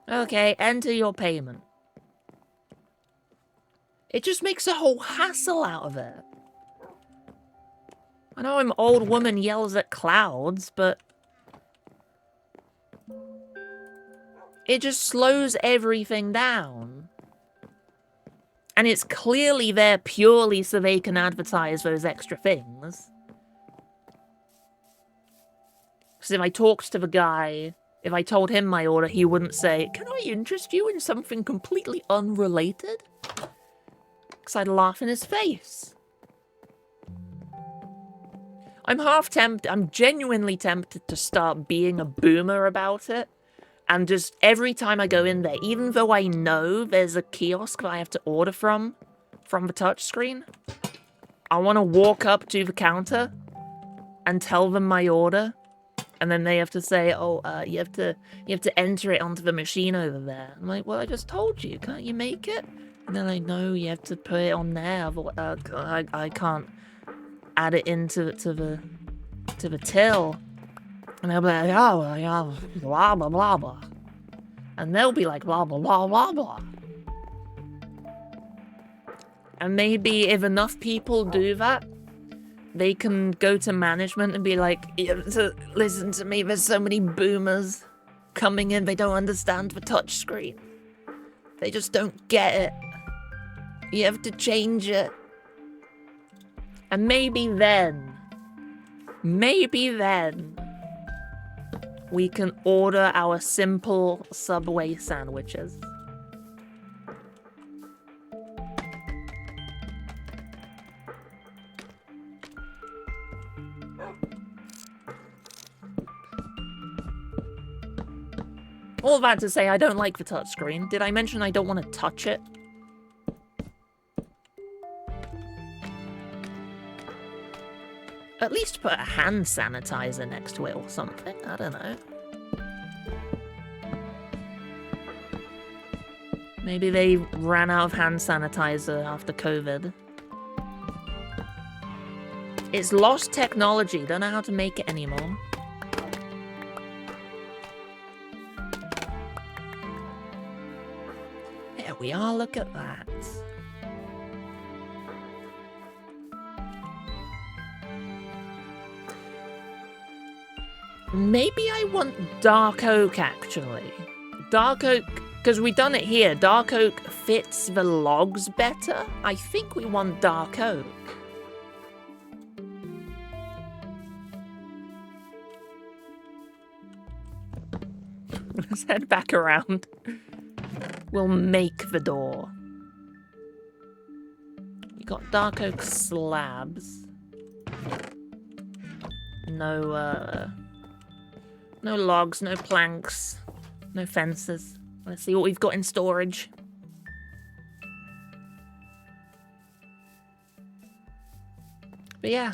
Okay, enter your payment. It just makes a whole hassle out of it. I know an old woman yells at clouds, but it just slows everything down. And it's clearly there purely so they can advertise those extra things. Because if I talked to the guy, if I told him my order, he wouldn't say, "Can I interest you in something completely unrelated?" Because I'd laugh in his face. I'm genuinely tempted to start being a boomer about it. And just every time I go in there, even though I know there's a kiosk that I have to order from the touchscreen, I want to walk up to the counter and tell them my order. And then they have to say, oh, you have to enter it onto the machine over there. I'm like, well, I just told you, can't you make it? And they're like, no, you have to put it on there. I can't add it into the till. And they'll be like, oh, yeah, blah, blah, blah, blah. And they'll be like, blah, blah, blah, blah, blah. And maybe if enough people do that, they can go to management and be like, you have to listen to me, there's so many boomers coming in, they don't understand the touchscreen. They just don't get it. You have to change it. And maybe then, we can order our simple Subway sandwiches. All that to say, I don't like the touchscreen. Did I mention I don't want to touch it? At least put a hand sanitizer next to it or something. I don't know. Maybe they ran out of hand sanitizer after COVID. It's lost technology. Don't know how to make it anymore. There we are. Look at that. Maybe I want dark oak, actually. Dark oak, because we done it here. Dark oak fits the logs better. I think we want dark oak. Let's head back around. We'll make the door. We got dark oak slabs. No, no logs, no planks, no fences. Let's see what we've got in storage. But yeah.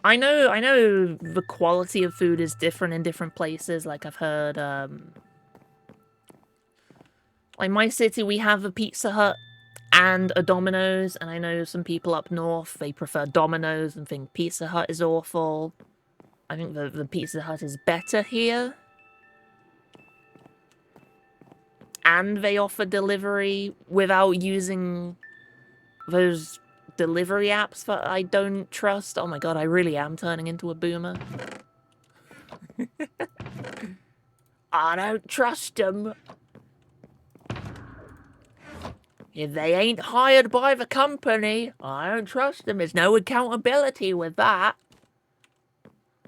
I know the quality of food is different in different places. Like I've heard, like my city, we have a Pizza Hut and a Domino's, and I know some people up north, they prefer Domino's and think Pizza Hut is awful. I think the Pizza Hut is better here. And they offer delivery without using those delivery apps that I don't trust. Oh my god, I really am turning into a boomer. I don't trust them. If they ain't hired by the company, I don't trust them. There's no accountability with that.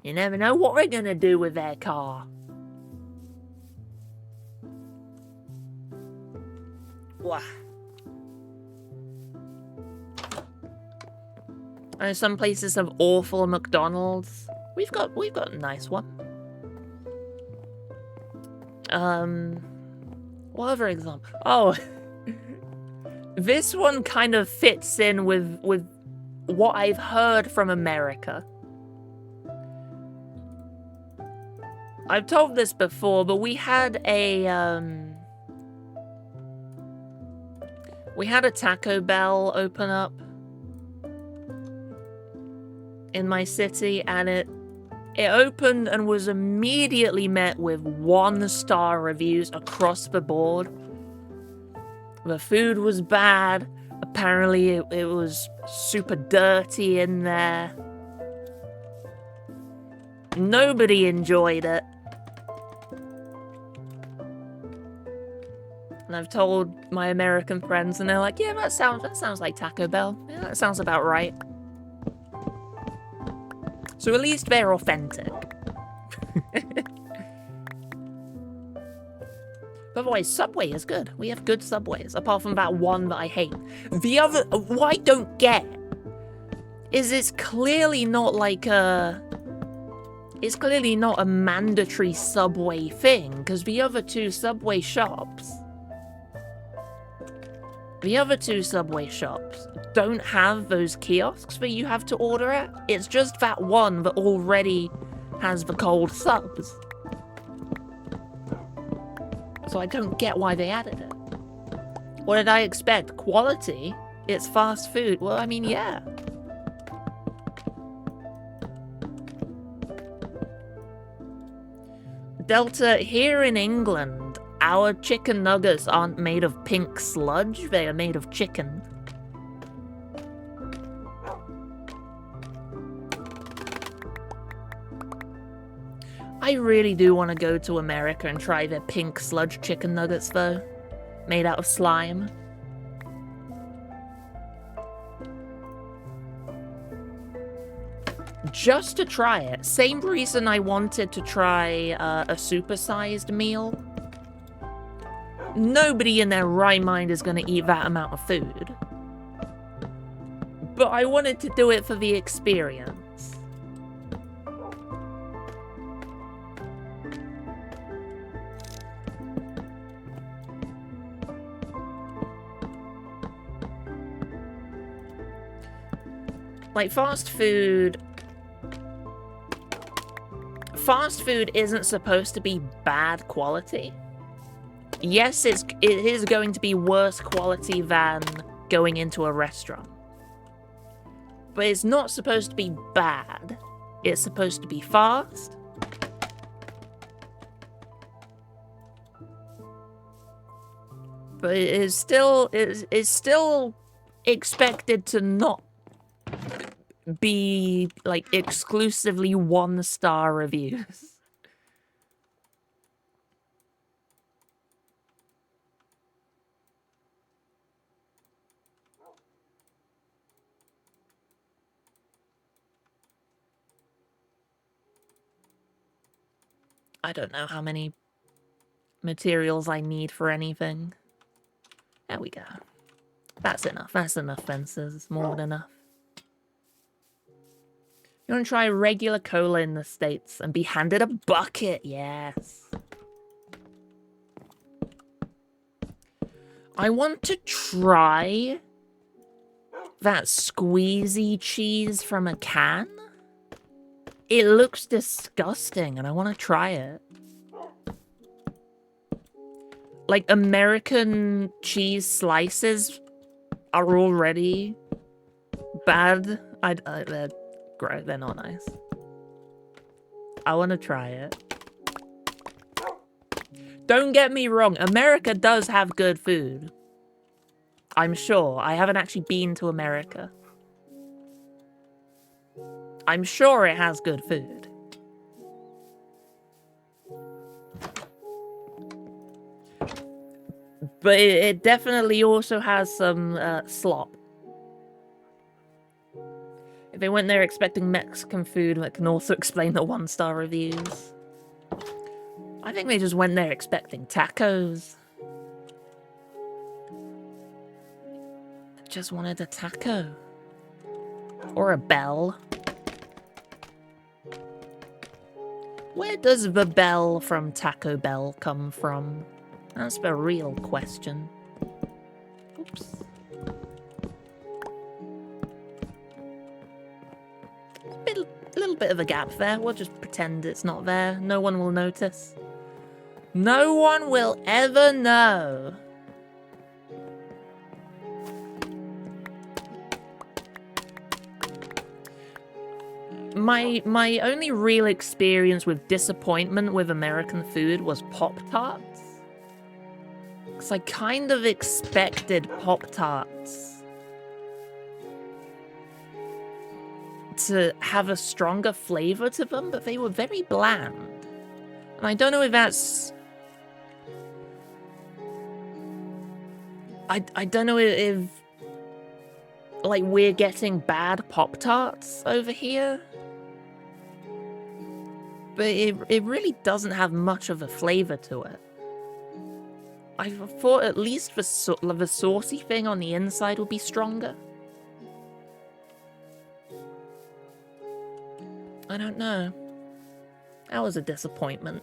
You never know what they're gonna do with their car. Wah. I know some places have awful McDonald's. We've got a nice one. What other example? Oh, this one kind of fits in with what I've heard from America. I've told this before, but we had a Taco Bell open up in my city, and it opened and was immediately met with 1-star reviews across the board. The food was bad. Apparently it was super dirty in there. Nobody enjoyed it. And I've told my American friends, and they're like, yeah, that sounds like Taco Bell. Yeah, that sounds about right. So at least they're authentic. But otherwise, Subway is good. We have good Subways, apart from that one that I hate. The other, what I don't get is it's clearly not like a... It's clearly not a mandatory Subway thing, because the other two Subway shops don't have those kiosks that you have to order at. It's just that one that already has the cold subs. So I don't get why they added it. What did I expect? Quality? It's fast food. Well, I mean, yeah. Delta, here in England, our chicken nuggets aren't made of pink sludge, they are made of chicken. I really do want to go to America and try their pink sludge chicken nuggets, though. Made out of slime. Just to try it. Same reason I wanted to try a supersized meal. Nobody in their right mind is going to eat that amount of food. But I wanted to do it for the experience. Like, fast food isn't supposed to be bad quality. Yes, it is going to be worse quality than going into a restaurant. But it's not supposed to be bad. It's supposed to be fast. But it is still expected to not be like exclusively 1-star reviews. I don't know how many materials I need for anything. There we go. That's enough. That's enough fences. It's more than enough. You want to try regular cola in the States and be handed a bucket? Yes. I want to try that squeezy cheese from a can. It looks disgusting and I want to try it. Like, American cheese slices are already bad. They're gross. They're not nice. I want to try it. Don't get me wrong. America does have good food. I'm sure. I haven't actually been to America. I'm sure it has good food. But it definitely also has some slop. If they went there expecting Mexican food, that can also explain the 1-star reviews. I think they just went there expecting tacos. Just wanted a taco. Or a bell. Where does the bell from Taco Bell come from? That's the real question. Oops. A little bit of a gap there. We'll just pretend it's not there. No one will notice. No one will ever know. My only real experience with disappointment with American food was Pop-Tarts. Because I kind of expected Pop-Tarts to have a stronger flavor to them, but they were very bland. And I don't know if that's... I don't know if like, we're getting bad Pop-Tarts over here. But it really doesn't have much of a flavor to it. I thought at least the saucy thing on the inside would be stronger. I don't know. That was a disappointment.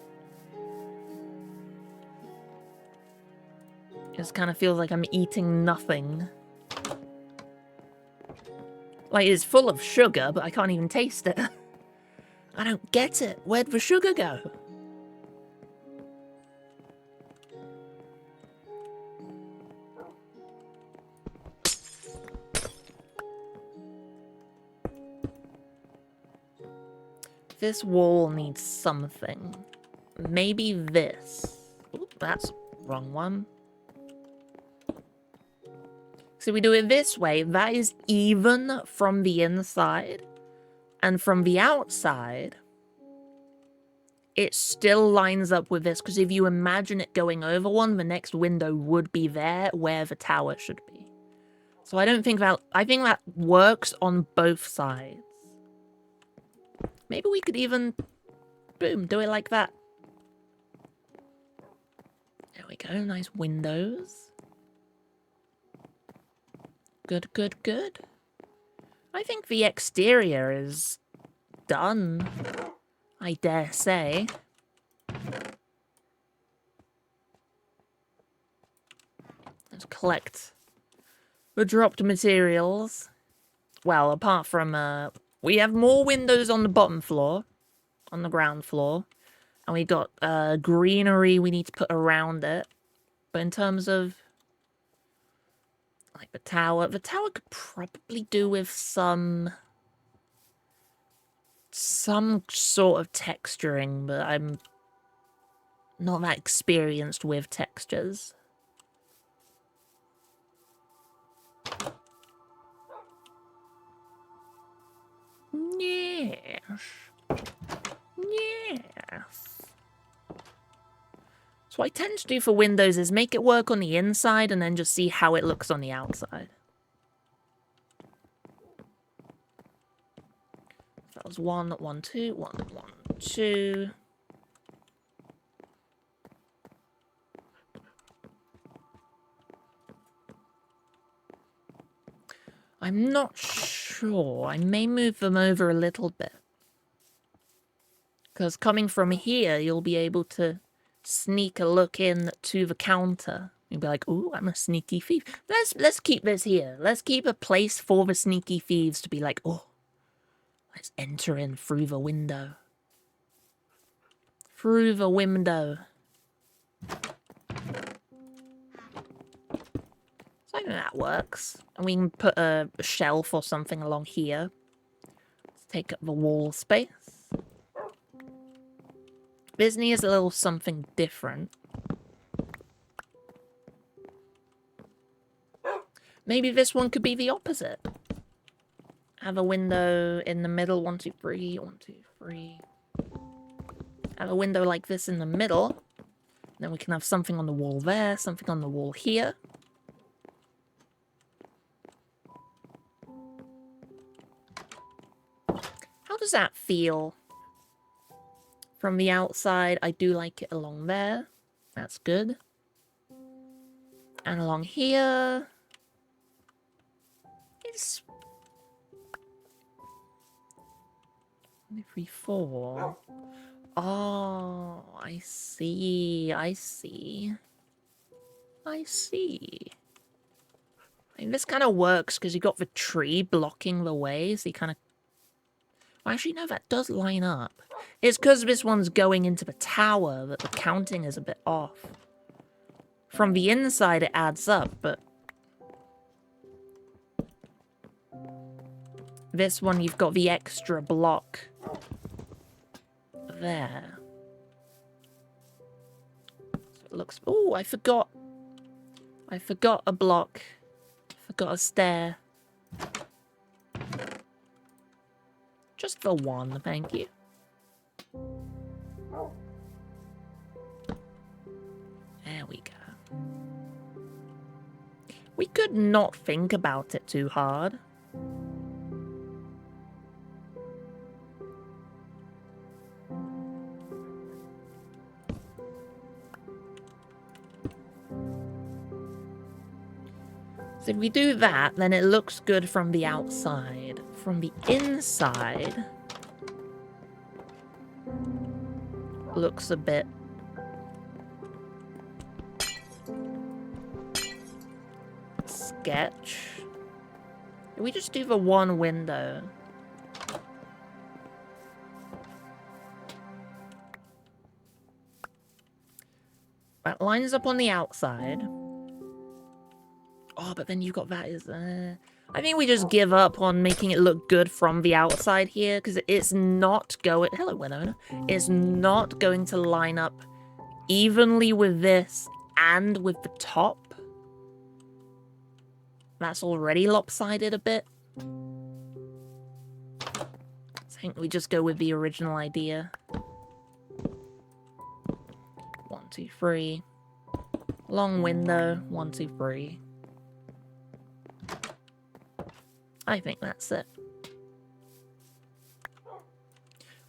It just kind of feels like I'm eating nothing. Like, it's full of sugar, but I can't even taste it. I don't get it. Where'd the sugar go? This wall needs something. Maybe this. Oop, that's wrong one. So we do it this way. That is even from the inside. And from the outside, it still lines up with this. Because if you imagine it going over one, the next window would be there where the tower should be. So I don't think that... I think that works on both sides. Maybe we could even... boom, do it like that. There we go. Nice windows. Good, good, good. I think the exterior is done, I dare say. Let's collect the dropped materials. Well, apart from, we have more windows on the bottom floor, on the ground floor. And we got greenery we need to put around it. But in terms of... like the tower could probably do with some sort of texturing, but I'm not that experienced with textures. Yes. Yes. So what I tend to do for windows is make it work on the inside and then just see how it looks on the outside. That was 1, 1, 2, 1, 1, 2. I'm not sure. I may move them over a little bit. Because coming from here, you'll be able to sneak a look in to the counter. You'll be like, ooh, I'm a sneaky thief. Let's keep this here. Let's keep a place for the sneaky thieves to be like, oh, let's enter in through the window. Through the window. So I think that works. And we can put a shelf or something along here. Let's take up the wall space. This needs a little something different. Maybe this one could be the opposite. Have a window in the middle. 1, 2, 3. 1, 2, 3. Have a window like this in the middle. Then we can have something on the wall there, something on the wall here. How does that feel? From the outside, I do like it along there. That's good. And along here... It's... 3, 4... Oh, I see. I see. I see. I mean, this kind of works because you got the tree blocking the way, so you kind of... Well, actually, no, that does line up. It's because this one's going into the tower that the counting is a bit off. From the inside, it adds up, but... This one, you've got the extra block... there. So it looks... Oh, I forgot. I forgot a block. Forgot a stair. Just the one, thank you. There we go. We could not think about it too hard. So if we do that, then it looks good from the outside. From the inside... looks a bit... sketch. If we just do the one window... That lines up on the outside. Oh, but then you've got that is... I think we just give up on making it look good from the outside here, because it's not going... Hello, Winona. It's not going to line up evenly with this and with the top. That's already lopsided a bit. So I think we just go with the original idea. 1, 2, 3. Long window. 1, 2, 3. I think that's it.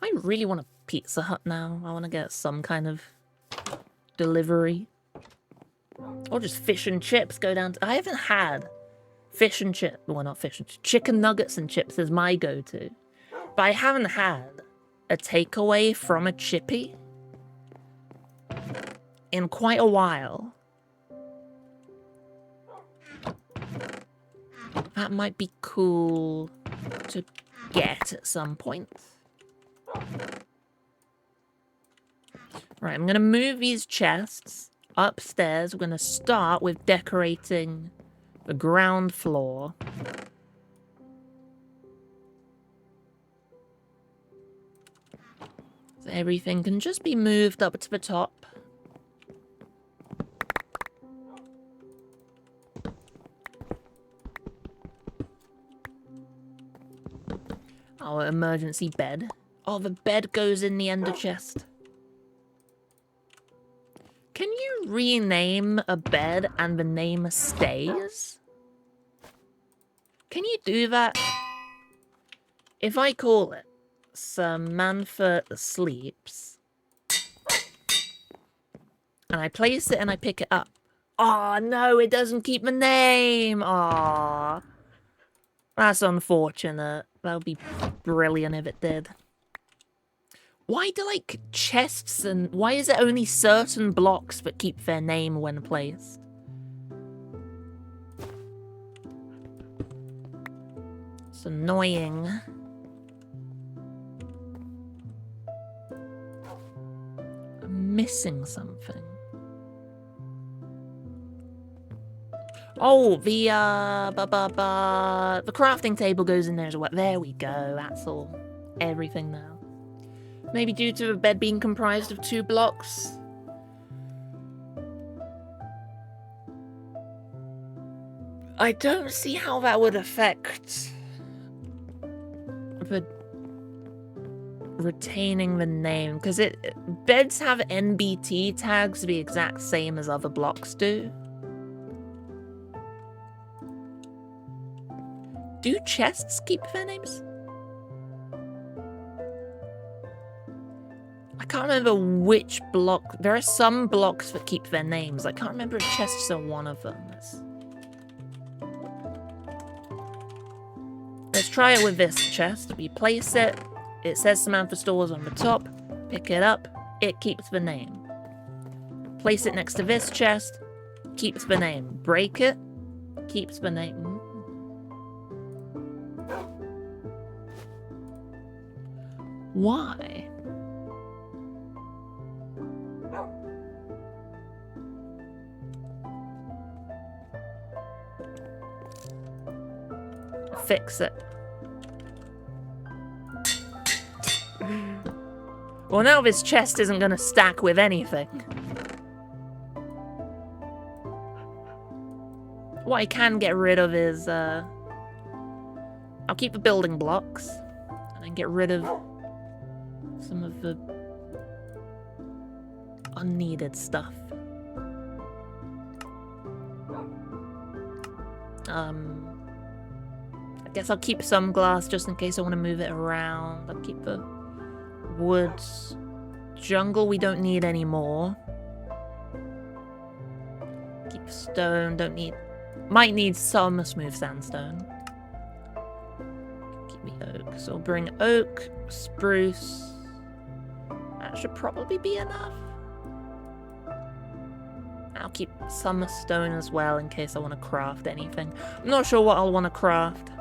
I really want a Pizza Hut now. I want to get some kind of delivery. Or just fish and chips go down to... I haven't had fish and chips. Well, not fish and chips. Chicken nuggets and chips is my go-to. But I haven't had a takeaway from a chippy in quite a while. That might be cool to get at some point. Right, I'm going to move these chests upstairs. We're going to start with decorating the ground floor. So everything can just be moved up to the top. Our emergency bed. Oh, the bed goes in the ender chest. Can you rename a bed and the name stays? Can you do that? If I call it Samantha Sleeps, and I place it and I pick it up. Oh no, it doesn't keep the name. Aww. That's unfortunate. That would be brilliant if it did. Why do, like, chests and... Why is it only certain blocks that keep their name when placed? It's annoying. I'm missing something. Oh, the crafting table goes in there as well. There we go. That's all. Everything now. Maybe due to the bed being comprised of 2 blocks. I don't see how that would affect the retaining the name, because beds have NBT tags the exact same as other blocks do. Do chests keep their names? I can't remember which block. There are some blocks that keep their names. I can't remember if chests are one of them. Let's try it with this chest. We place it. It says Samantha Stores on the top. Pick it up. It keeps the name. Place it next to this chest. Keeps the name. Break it. Keeps the name. Why? Fix it. Well, now this chest isn't going to stack with anything. What I can get rid of is, I'll keep the building blocks, and then get rid of some of the unneeded stuff. I guess I'll keep some glass just in case I want to move it around. I'll keep the woods. Jungle we don't need anymore. Keep stone, don't need... Might need some smooth sandstone. Keep the oak. So I'll bring oak, spruce. That should probably be enough. I'll keep some stone as well in case I want to craft anything. I'm not sure what I'll want to craft.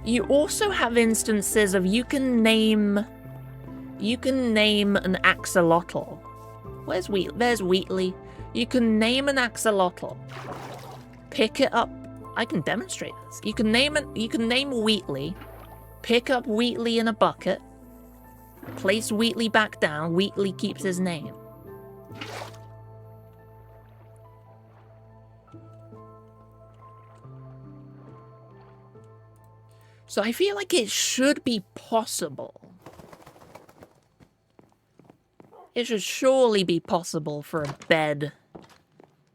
You also have instances of you can name an axolotl. Where's Wheatley? There's Wheatley. You can name an axolotl. Pick it up. I can demonstrate this. You can name Wheatley. Pick up Wheatley in a bucket. Place Wheatley back down. Wheatley keeps his name. So I feel like it should be possible. It should surely be possible for a bed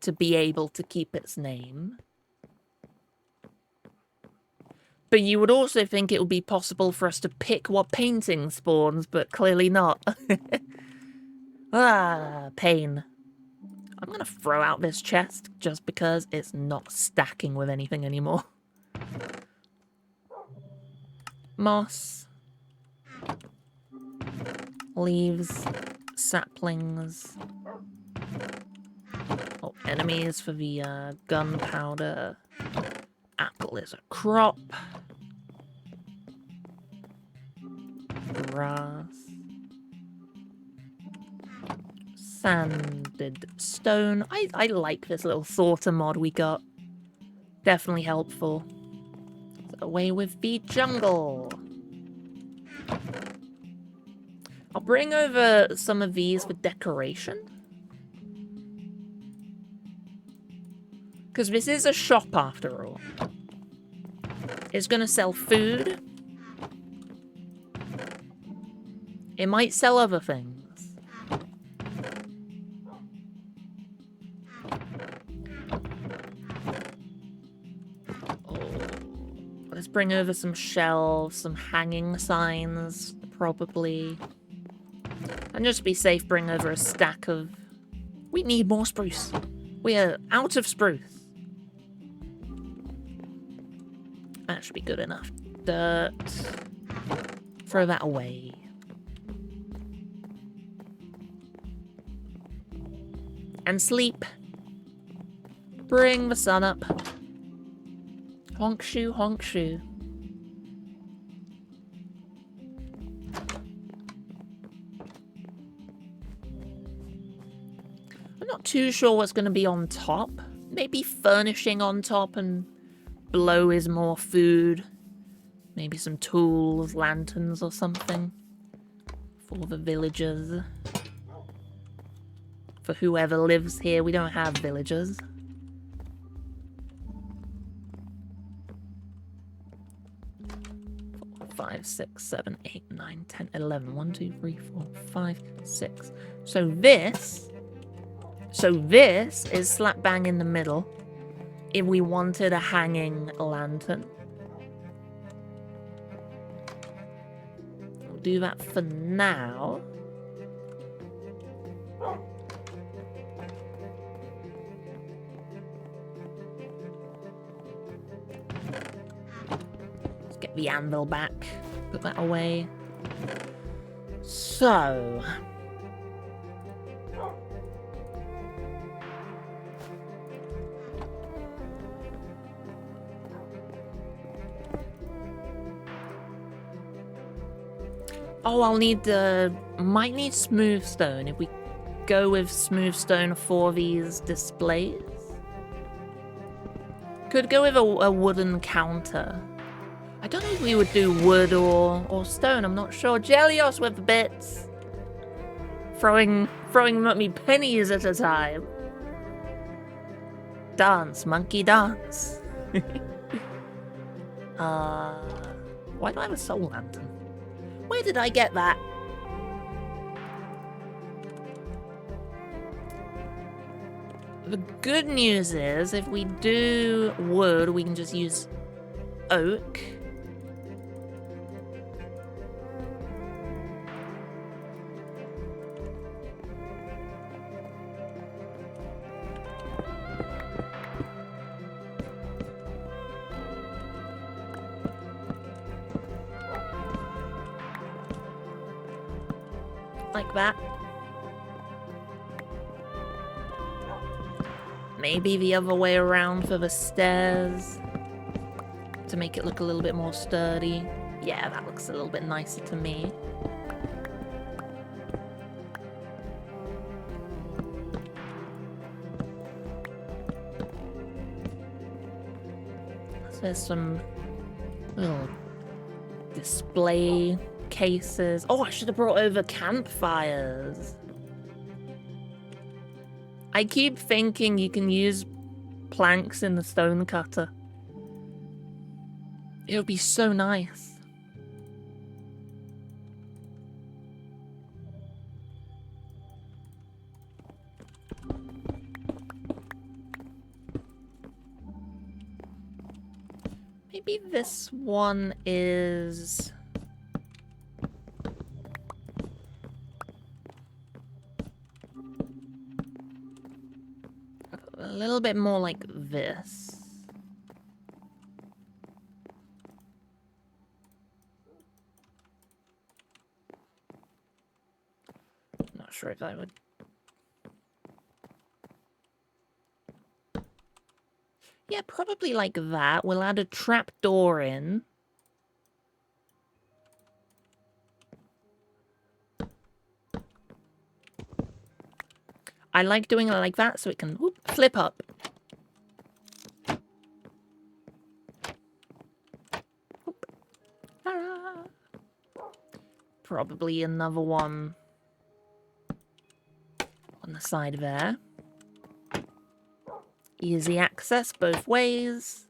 to be able to keep its name. But you would also think it would be possible for us to pick what painting spawns, but clearly not. Ah, pain. I'm gonna throw out this chest just because it's not stacking with anything anymore. Moss. Leaves. Saplings. Oh, enemies for the gunpowder. Apple is a crop. Grass. Sanded stone. I like this little sorter mod we got. Definitely helpful. Away with the jungle. I'll bring over some of these for decoration. Because this is a shop after all. It's going to sell food. It might sell other things. bring over some shelves, some hanging signs, probably. And just be safe, bring over a stack of... We need more spruce. We are out of spruce. That should be good enough. Dirt. Throw that away. And sleep. Bring the sun up. Honk shoe, honk shoe. I'm not too sure what's going to be on top. Maybe furnishing on top and below is more food. Maybe some tools, lanterns or something. For the villagers. For whoever lives here. We don't have villagers. Five, 6, 7, 8, 9, 10, 11. 1, 2, 3, 4, 5, 6. So this is slap bang in the middle. If we wanted a hanging lantern. We'll do that for now. Let's get the anvil back. Put that away. So... Oh, I'll need the... Might need smooth stone if we go with smooth stone for these displays. Could go with a wooden counter. I don't know if we would do wood or stone, I'm not sure. Jellios with the bits. Throwing them at me pennies at a time. Dance, monkey dance. Why do I have a soul lantern? Where did I get that? The good news is, if we do wood, we can just use oak. Like that. Maybe the other way around for the stairs. To make it look a little bit more sturdy. Yeah, that looks a little bit nicer to me. So there's some little display cases. Oh, I should have brought over campfires. I keep thinking you can use planks in the stone cutter. It would be so nice. Maybe this one is... a little bit more like this. Not sure if I would... Yeah, probably like that. We'll add a trap door in. I like doing it like that so it can whoop, flip up. Whoop. Ah. Probably another one on the side there. Easy access both ways.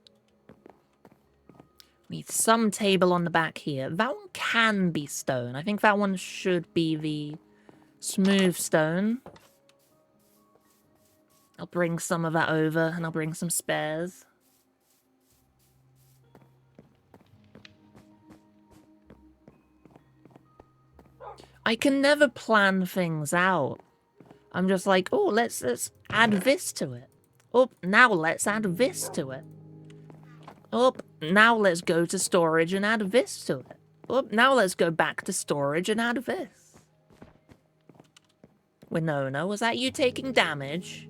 Need some table on the back here. That one can be stone. I think that one should be the smooth stone. I'll bring some of that over, and I'll bring some spares. I can never plan things out. I'm just like, oh, let's add this to it. Oh, now let's add this to it. Oh, now let's go to storage and add this to it. Oh, now let's go back to storage and add this. Winona, was that you taking damage?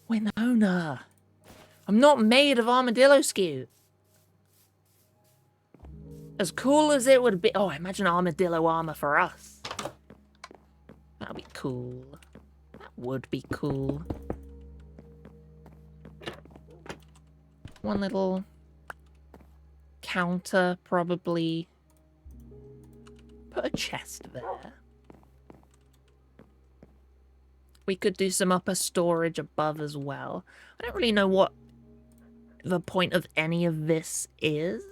Winona, I'm not made of armadillo skew. As cool as it would be. Oh, imagine armadillo armor for us. That'd be cool. That would be cool. One little counter, probably. Put a chest there. We could do some upper storage above as well. I don't really know what the point of any of this is.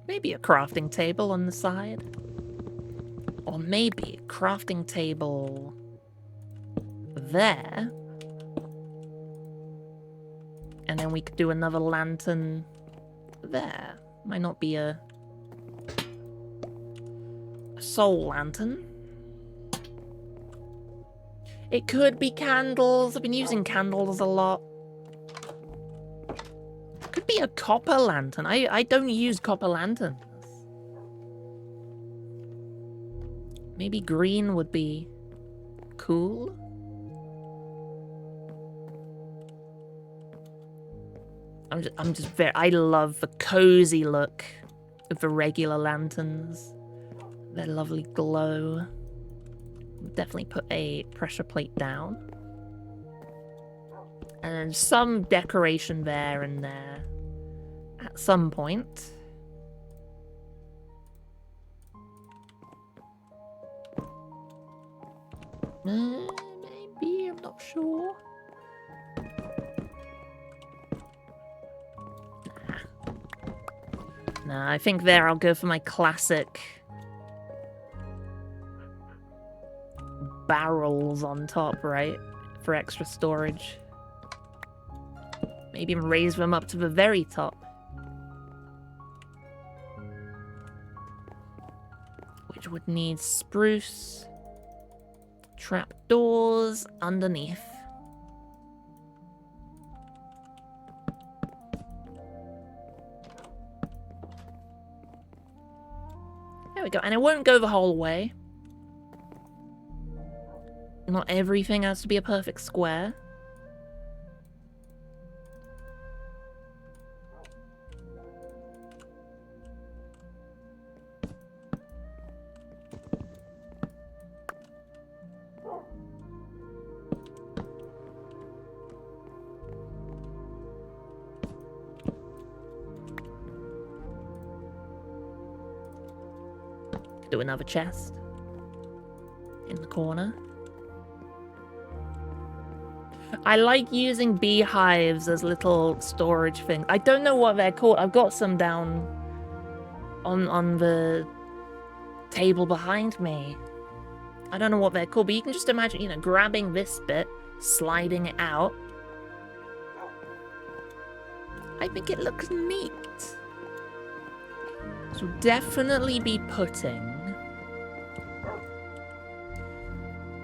Maybe a crafting table on the side. Or maybe a crafting table there. And then we could do another lantern there. Might not be a soul lantern. It could be candles. I've been using candles a lot. Could be a copper lantern. I don't use copper lanterns. Maybe green would be cool. I'm just very... I love the cozy look of the regular lanterns. Their lovely glow. Definitely put a pressure plate down. And then some decoration there and there. At some point. Maybe, I'm not sure. Nah, I think there I'll go for my classic barrels on top, right? For extra storage. Maybe even raise them up to the very top. Which would need spruce. Trapdoors underneath. There we go. And it won't go the whole way. Not everything has to be a perfect square. Do another chest in the corner. I like using beehives as little storage things. I don't know what they're called. I've got some down on the table behind me. I don't know what they're called, but you can just imagine, you know, grabbing this bit, sliding it out. I think it looks neat. So definitely be putting...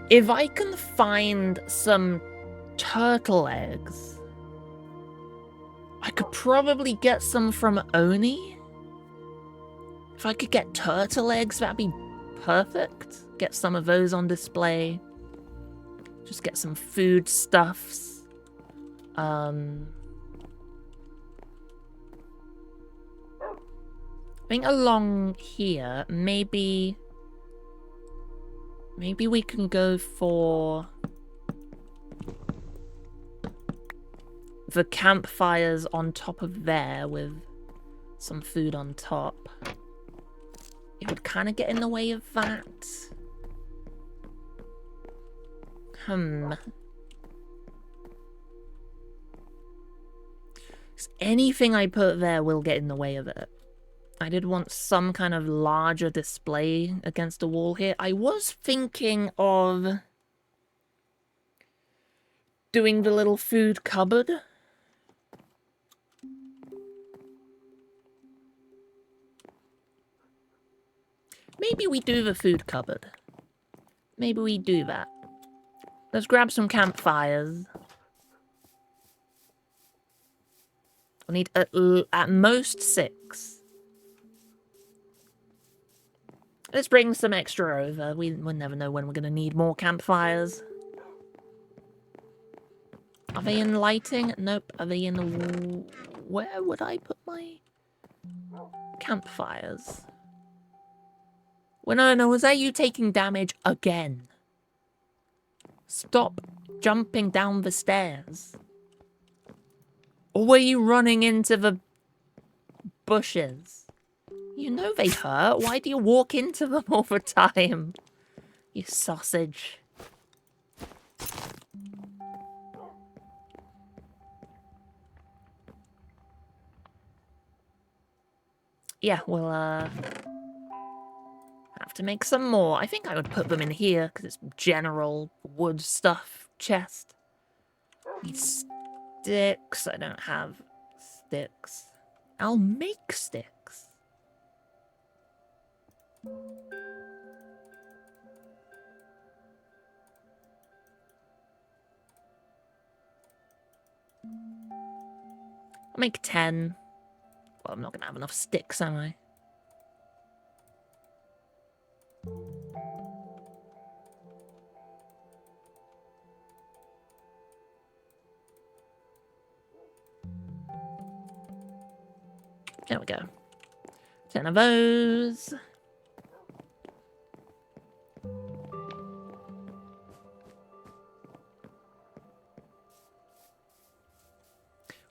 If I can find some turtle eggs, I could probably get some from Oni. If I could get turtle eggs, that'd be perfect. Get some of those on display. Just get some foodstuffs. I think along here, maybe we can go for the campfires on top of there with some food on top. It would kind of get in the way of that. Anything I put there will get in the way of it. I did want some kind of larger display against the wall here. I was thinking of doing the little food cupboard. Maybe we do the food cupboard. Maybe we do that. Let's grab some campfires. We'll need at most 6. Let's bring some extra over. We'll never know when we're going to need more campfires. Are they in lighting? Nope. Are they in the... Where would I put my campfires? Well, no, was that you taking damage again? Stop jumping down the stairs. Or were you running into the bushes? You know they hurt. Why do you walk into them all the time? You sausage. Yeah, we'll, have to make some more. I think I would put them in here, because it's general wood stuff chest. Need sticks. I don't have sticks. I'll make sticks. I'll make 10. Well, I'm not going to have enough sticks, am I? There we go. 10 of those.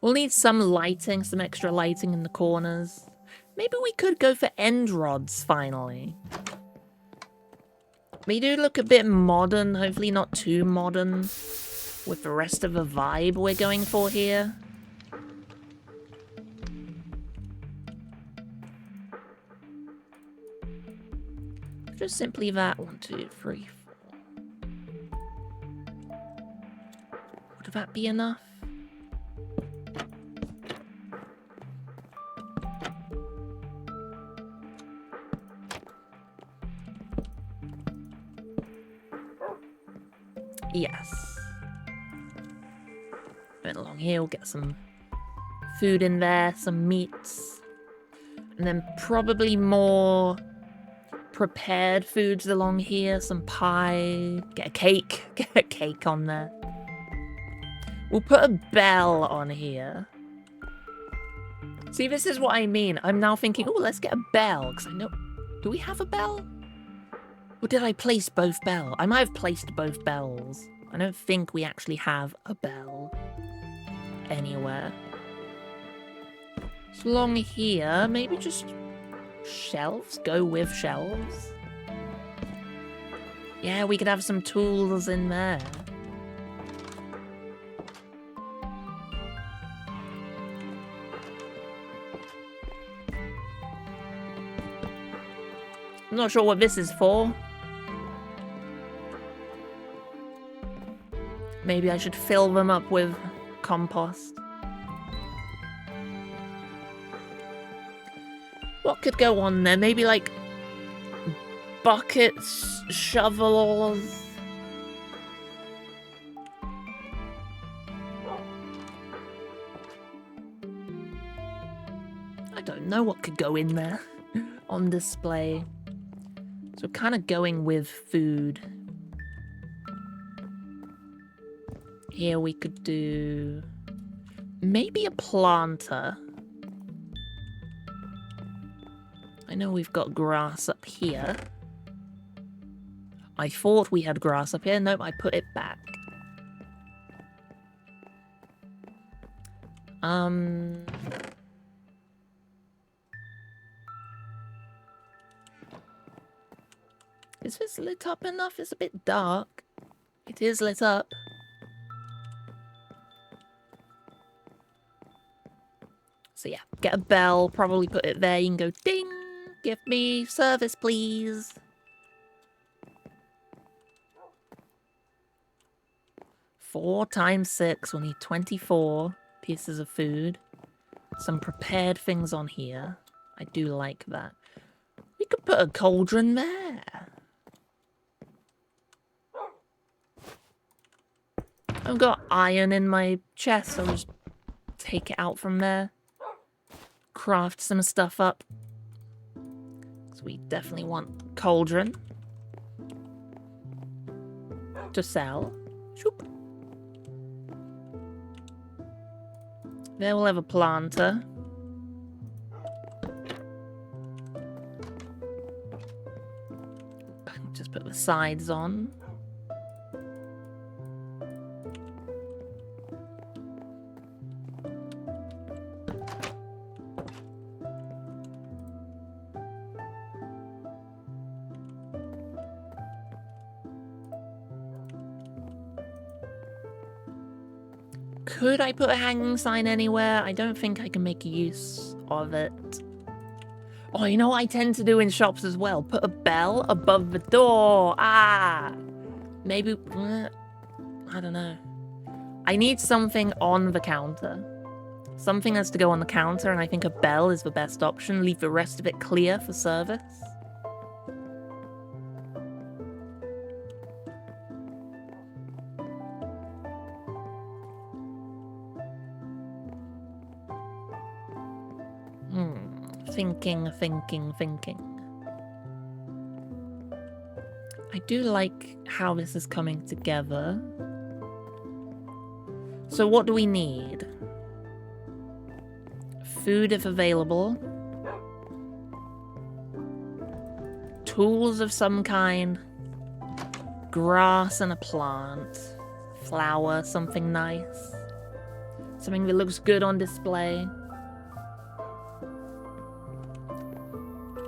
We'll need some lighting, some extra lighting in the corners. Maybe we could go for end rods, finally. They do look a bit modern, hopefully not too modern, with the rest of the vibe we're going for here. Just simply that. 1, 2, 3, 4. Would that be enough? Yes. Going along here, we'll get some food in there, some meats. And then probably more prepared foods along here, some pie, get a cake, get a cake on there. We'll put a bell on here. See, this is what I mean. I'm now thinking, oh, let's get a bell, because I know... Do we have a bell? Or did I place both bells? I might have placed both bells. I don't think we actually have a bell anywhere. So along here, maybe just shelves? Go with shelves? Yeah, we could have some tools in there. I'm not sure what this is for. Maybe I should fill them up with compost. What could go on there? Maybe like buckets, shovels. I don't know what could go in there on display. So kind of going with food. Here we could do maybe a planter. I know we've got grass up here. I thought we had grass up here. Nope, I put it back. Is this lit up enough? It's a bit dark. It is lit up. So yeah, get a bell, probably put it there. You can go ding, give me service, please. Four times 6, we'll need 24 pieces of food. Some prepared things on here. I do like that. We could put a cauldron there. I've got iron in my chest. I'll just take it out from there. Craft some stuff up. So we definitely want cauldron to sell. Shoop. There we'll have a planter. Just put the sides on. Could I put a hanging sign anywhere? I don't think I can make use of it. Oh, you know what I tend to do in shops as well? Put a bell above the door. Ah! Maybe... I don't know. I need something on the counter. Something has to go on the counter, and I think a bell is the best option. Leave the rest of it clear for service. Thinking. I do like how this is coming together. So what do we need? Food if available. Tools of some kind. Grass and a plant. Flower, something nice. Something that looks good on display.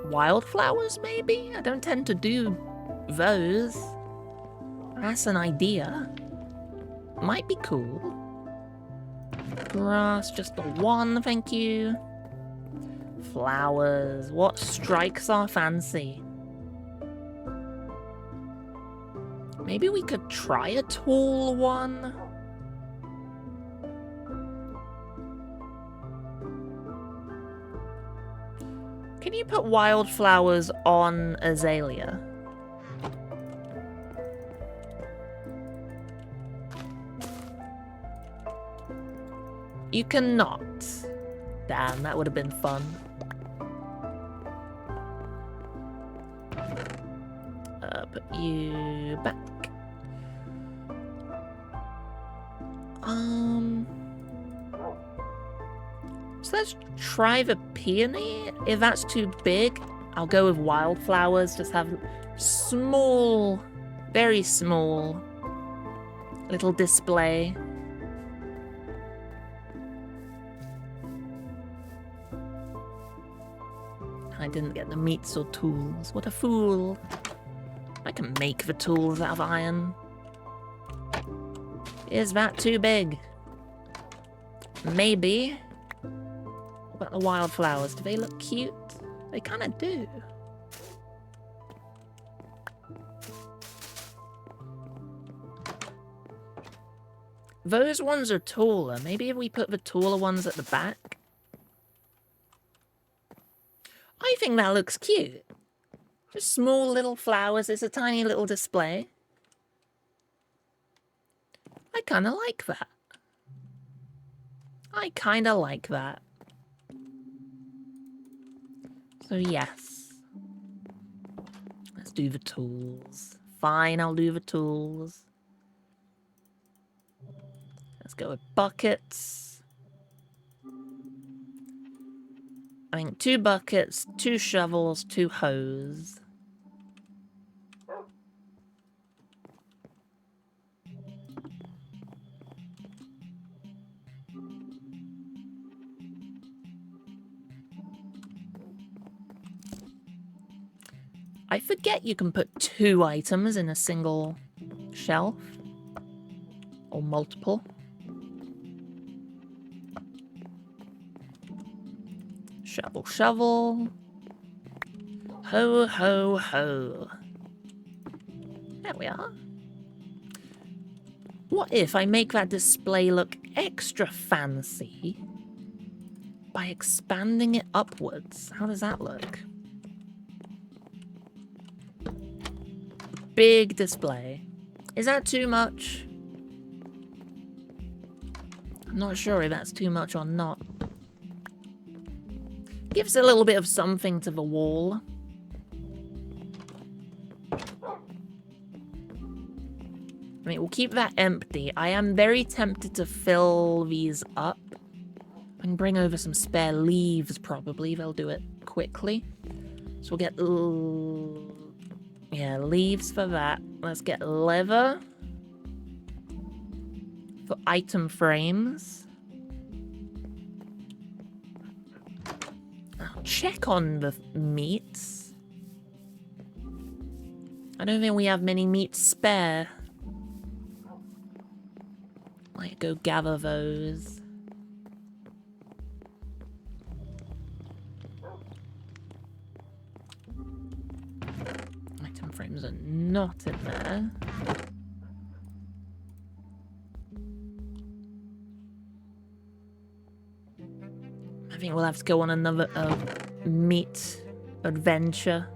Wildflowers, maybe? I don't tend to do those. That's an idea. Might be cool. Grass, just the one, thank you. Flowers, what strikes our fancy? Maybe we could try a tall one? Can you put wildflowers on azalea? You cannot. Damn, that would have been fun. Put you back. So let's try the peony. If that's too big, I'll go with wildflowers. Just have small, very small little display. I didn't get the meats or tools. What a fool. I can make the tools out of iron. Is that too big? Maybe. What about the wildflowers? Do they look cute? They kind of do. Those ones are taller. Maybe if we put the taller ones at the back. I think that looks cute. Just small little flowers. It's a tiny little display. I kind of like that. I kind of like that. So yes. Let's do the tools. Fine, I'll do the tools. Let's go with buckets. I think 2 buckets, 2 shovels, 2 hoes. I forget you can put 2 items in a single shelf. Or multiple. Shovel, shovel. Ho, ho, ho. There we are. What if I make that display look extra fancy by expanding it upwards? How does that look? big display. Is that too much? I'm not sure if that's too much or not. Gives a little bit of something to the wall. I mean, we'll keep that empty. I am very tempted to fill these up. I can bring over some spare leaves, probably. They'll do it quickly. So we'll get... yeah, leaves for that. Let's get leather. For item frames. I'll check on the meats. I don't think we have many meats spare. Might go gather those. Item frames are not in there. I think we'll have to go on another meat adventure.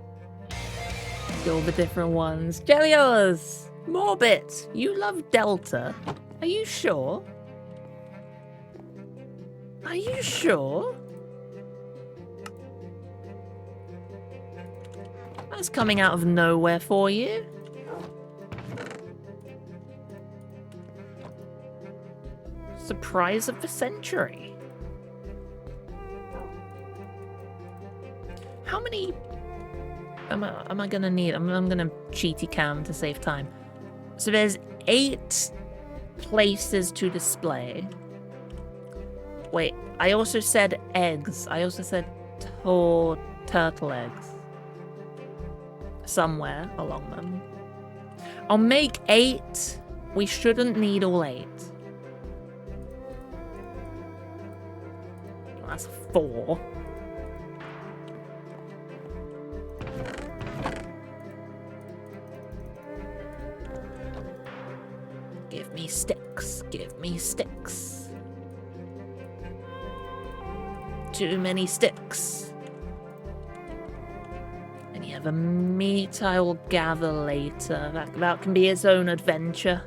Go all the different ones. Jellios! Morbit! You love Delta? Are you sure? Are you sure? That's coming out of nowhere for you. Surprise of the century. How many am I gonna need? I'm gonna cheaty cam to save time. So there's 8 places to display. Wait, I also said eggs. I also said turtle eggs. Somewhere along them. I'll make 8. We shouldn't need all 8. That's 4. Give me sticks. Give me sticks. Too many sticks. Any other meat I will gather later. That can be its own adventure.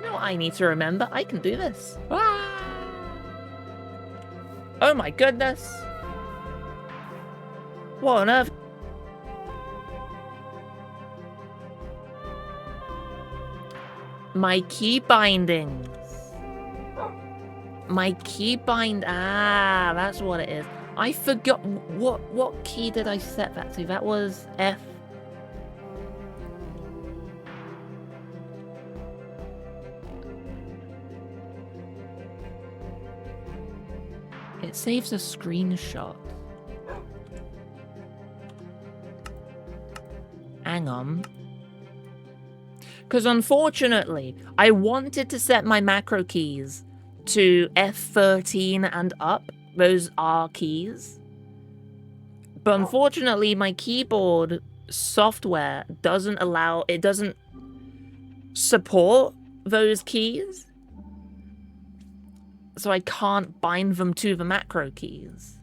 No, I need to remember. I can do this. Ah! Oh my goodness. What on earth? My key bindings. My key bind. Ah, that's what it is. I forgot. What key did I set that to? That was F. It saves a screenshot. Hang on. Because unfortunately, I wanted to set my macro keys to F13 and up. Those are keys. But unfortunately, my keyboard software doesn't allow... It doesn't support those keys. So I can't bind them to the macro keys.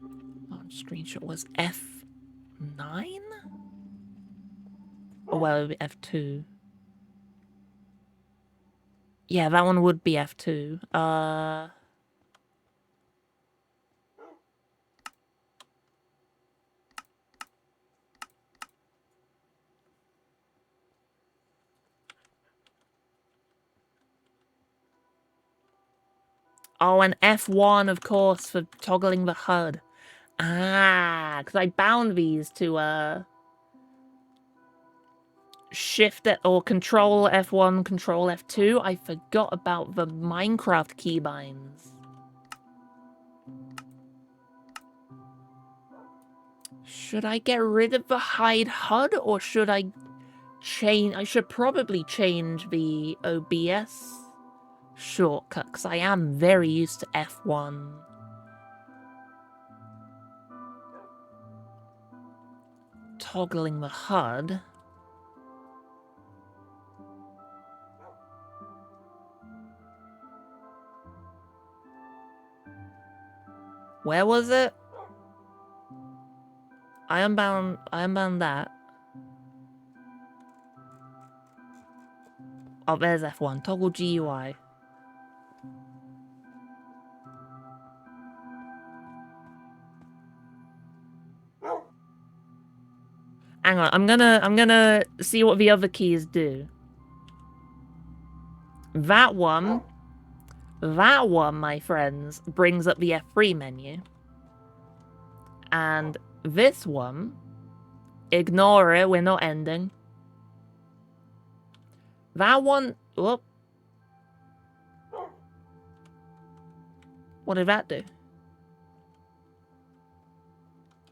Oh, screenshot was F9? Oh, well, it would be F2. Yeah, that one would be F2. Oh, and F1, of course, for toggling the HUD. Ah, because I bound these to, Shift it or Control F1, Control F2. I forgot about the Minecraft keybinds. Should I get rid of the hide HUD or should I change? I should probably change the OBS shortcut because I am very used to F1. toggling the HUD. Where was it? I unbound that. Oh, there's F1. Toggle GUI. Hang on, I'm gonna see what the other keys do. That one, my friends, brings up the F3 menu. And this one, ignore it, we're not ending. That one, whoop. What did that do?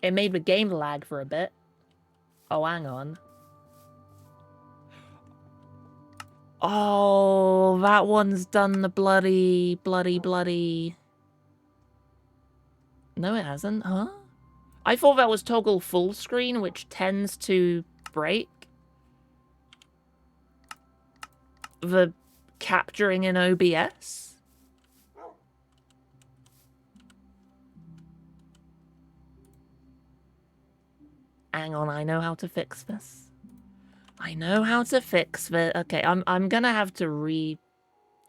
It made the game lag for a bit. Oh, hang on. Oh, that one's done the bloody... No, it hasn't, huh? I thought that was toggle full screen, which tends to break the capturing in OBS. Hang on, I know how to fix this. I know how to fix this. Okay, I'm gonna have to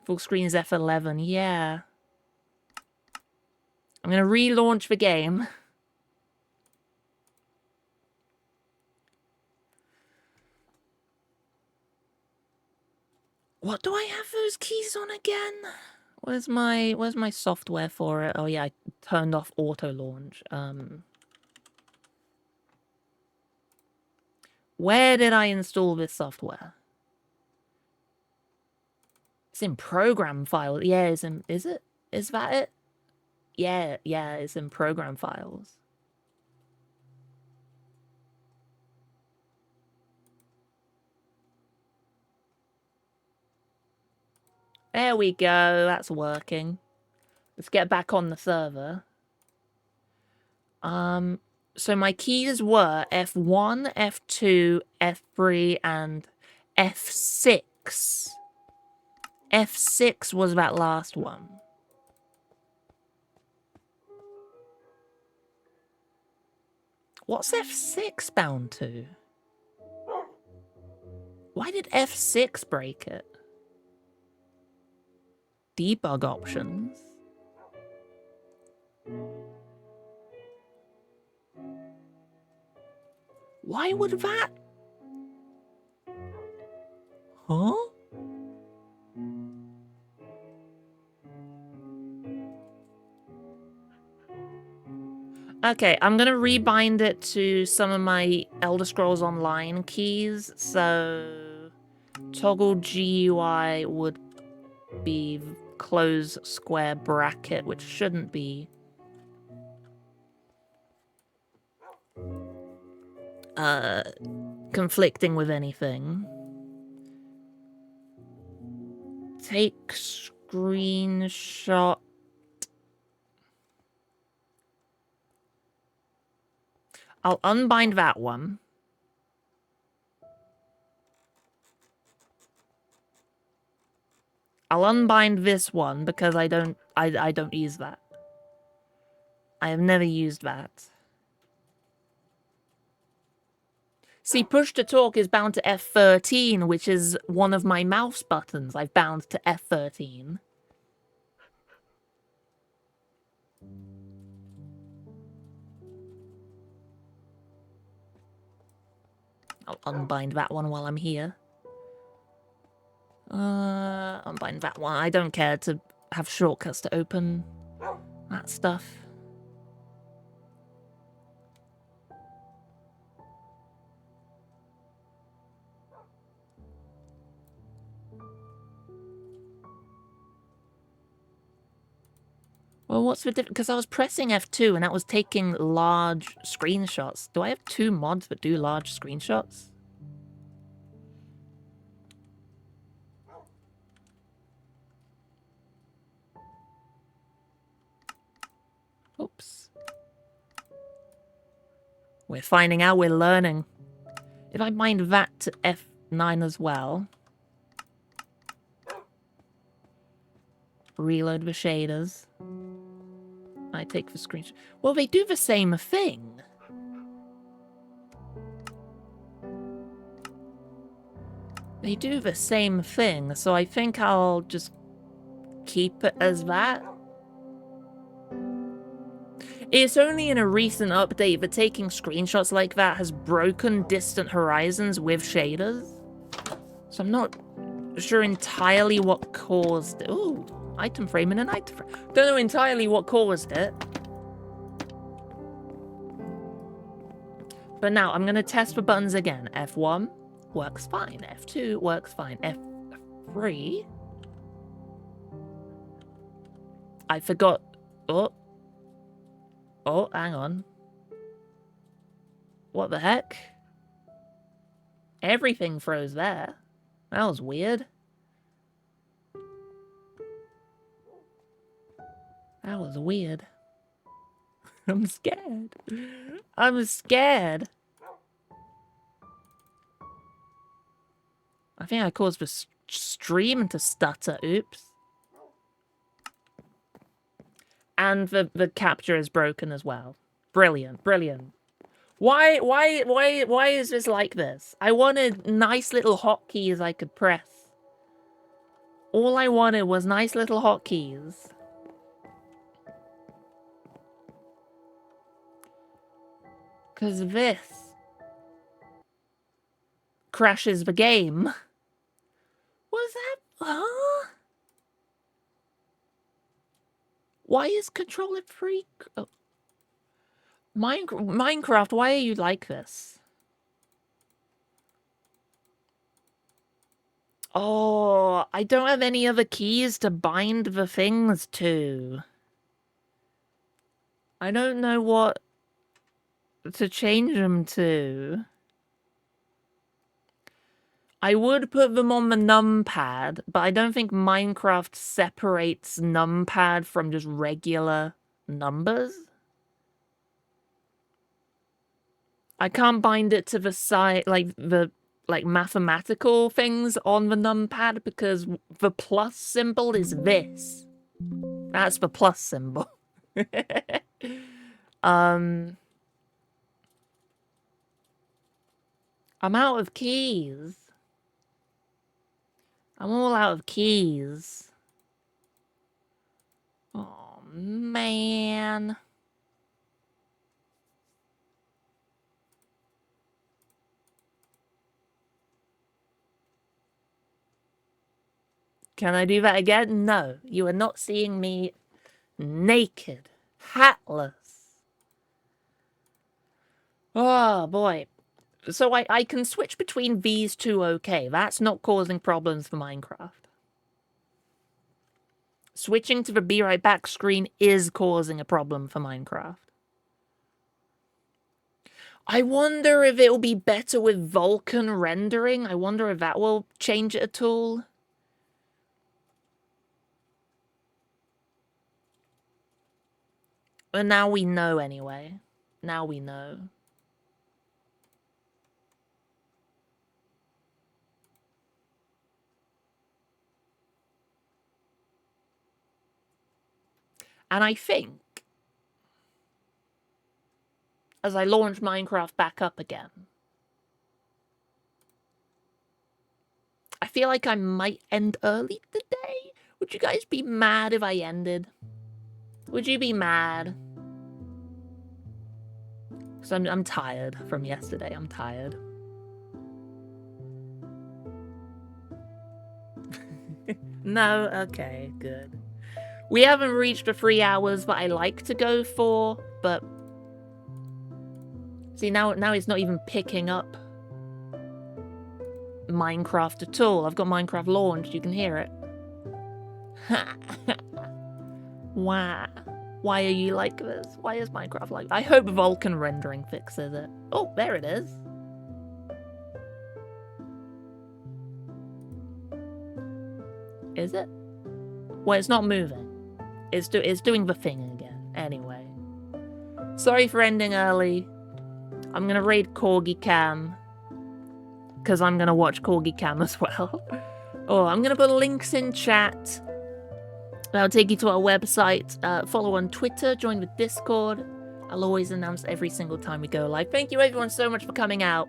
full screen is F11, yeah. I'm gonna relaunch the game. What do I have those keys on again? Where's my software for it? Oh yeah, I turned off auto launch. Where did I install this software? It's in program file. Yeah, is it? Is that it? Yeah, it's in program files. There we go, that's working. Let's get back on the server. So my keys were F1, F2, F3, and F6. F6 was that last one. What's F6 bound to? Why did F6 break it? Debug options. Why would that? Huh? Okay, I'm gonna rebind it to some of my Elder Scrolls Online keys, so toggle GUI would be close square bracket, which shouldn't be conflicting with anything. Take screenshot. I'll unbind that one. I'll unbind this one because I don't use that. I have never used that. See, push to talk is bound to F13, which is one of my mouse buttons. I've bound to F13. I'll unbind that one while I'm here. Unbind that one. I don't care to have shortcuts to open that stuff. Well, what's the difference? Because I was pressing F2 and that was taking large screenshots. Do I have two mods that do large screenshots? Oops. We're finding out, we're learning. If I bind that to F9 as well. Reload the shaders. I take the screenshot. Well, they do the same thing. They do the same thing, so I think I'll just keep it as that. It's only in a recent update that taking screenshots like that has broken distant horizons with shaders. So I'm not sure entirely what caused it. Ooh, item frame and an item frame. Don't know entirely what caused it. But now I'm going to test the buttons again. F1 works fine. F2 works fine. F3. I forgot. Oh, hang on. What the heck? Everything froze there. That was weird. That was weird. I'm scared. I'm scared. I think I caused the stream to stutter. Oops. And the capture is broken as well. Brilliant, brilliant. Why is this like this? I wanted nice little hotkeys I could press. All I wanted was nice little hotkeys. Because this crashes the game. Was that? Huh? Why is controller free? Oh. Minecraft, why are you like this? Oh, I don't have any other keys to bind the things to. I don't know what to change them to. I would put them on the numpad, but I don't think Minecraft separates numpad from just regular numbers. I can't bind it to the side, like the mathematical things on the numpad, because the plus symbol is this. That's the plus symbol. I'm out of keys. I'm all out of keys. Oh, man. Can I do that again? No, you are not seeing me naked, hatless. Oh, boy. So I can switch between these two okay. That's not causing problems for Minecraft. Switching to the be right back screen is causing a problem for Minecraft. I wonder if it'll be better with Vulkan rendering. I wonder if that will change it at all. But now we know anyway. Now we know. And I think, as I launch Minecraft back up again, I feel like I might end early today. Would you guys be mad if I ended? Would you be mad? Because I'm tired from yesterday. I'm tired. No? Okay, good. We haven't reached the 3 hours that I like to go for, but... See, now it's not even picking up Minecraft at all. I've got Minecraft launched, you can hear it. Wow. Why are you like this? Why is Minecraft like this? I hope Vulkan rendering fixes it. Oh, there it is. Is it? Well, it's not moving. It's doing the thing again. Anyway. Sorry for ending early. I'm gonna raid Corgi Cam. because I'm going to watch Corgi Cam as well. Oh, I'm going to put links in chat. That'll take you to our website. Follow on Twitter, join with Discord. I'll always announce every single time we go live. Thank you everyone so much for coming out.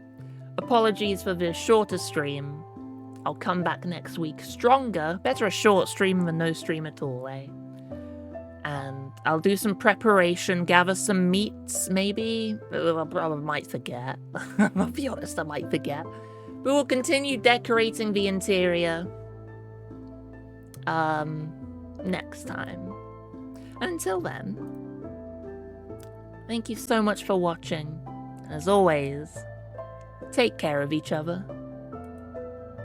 Apologies for the shorter stream. I'll come back next week stronger. Better a short stream than no stream at all, eh? And I'll do some preparation, gather some meats, maybe. I might forget. I'll be honest, I might forget. But we'll continue decorating the interior next time. And until then, thank you so much for watching. As always, take care of each other.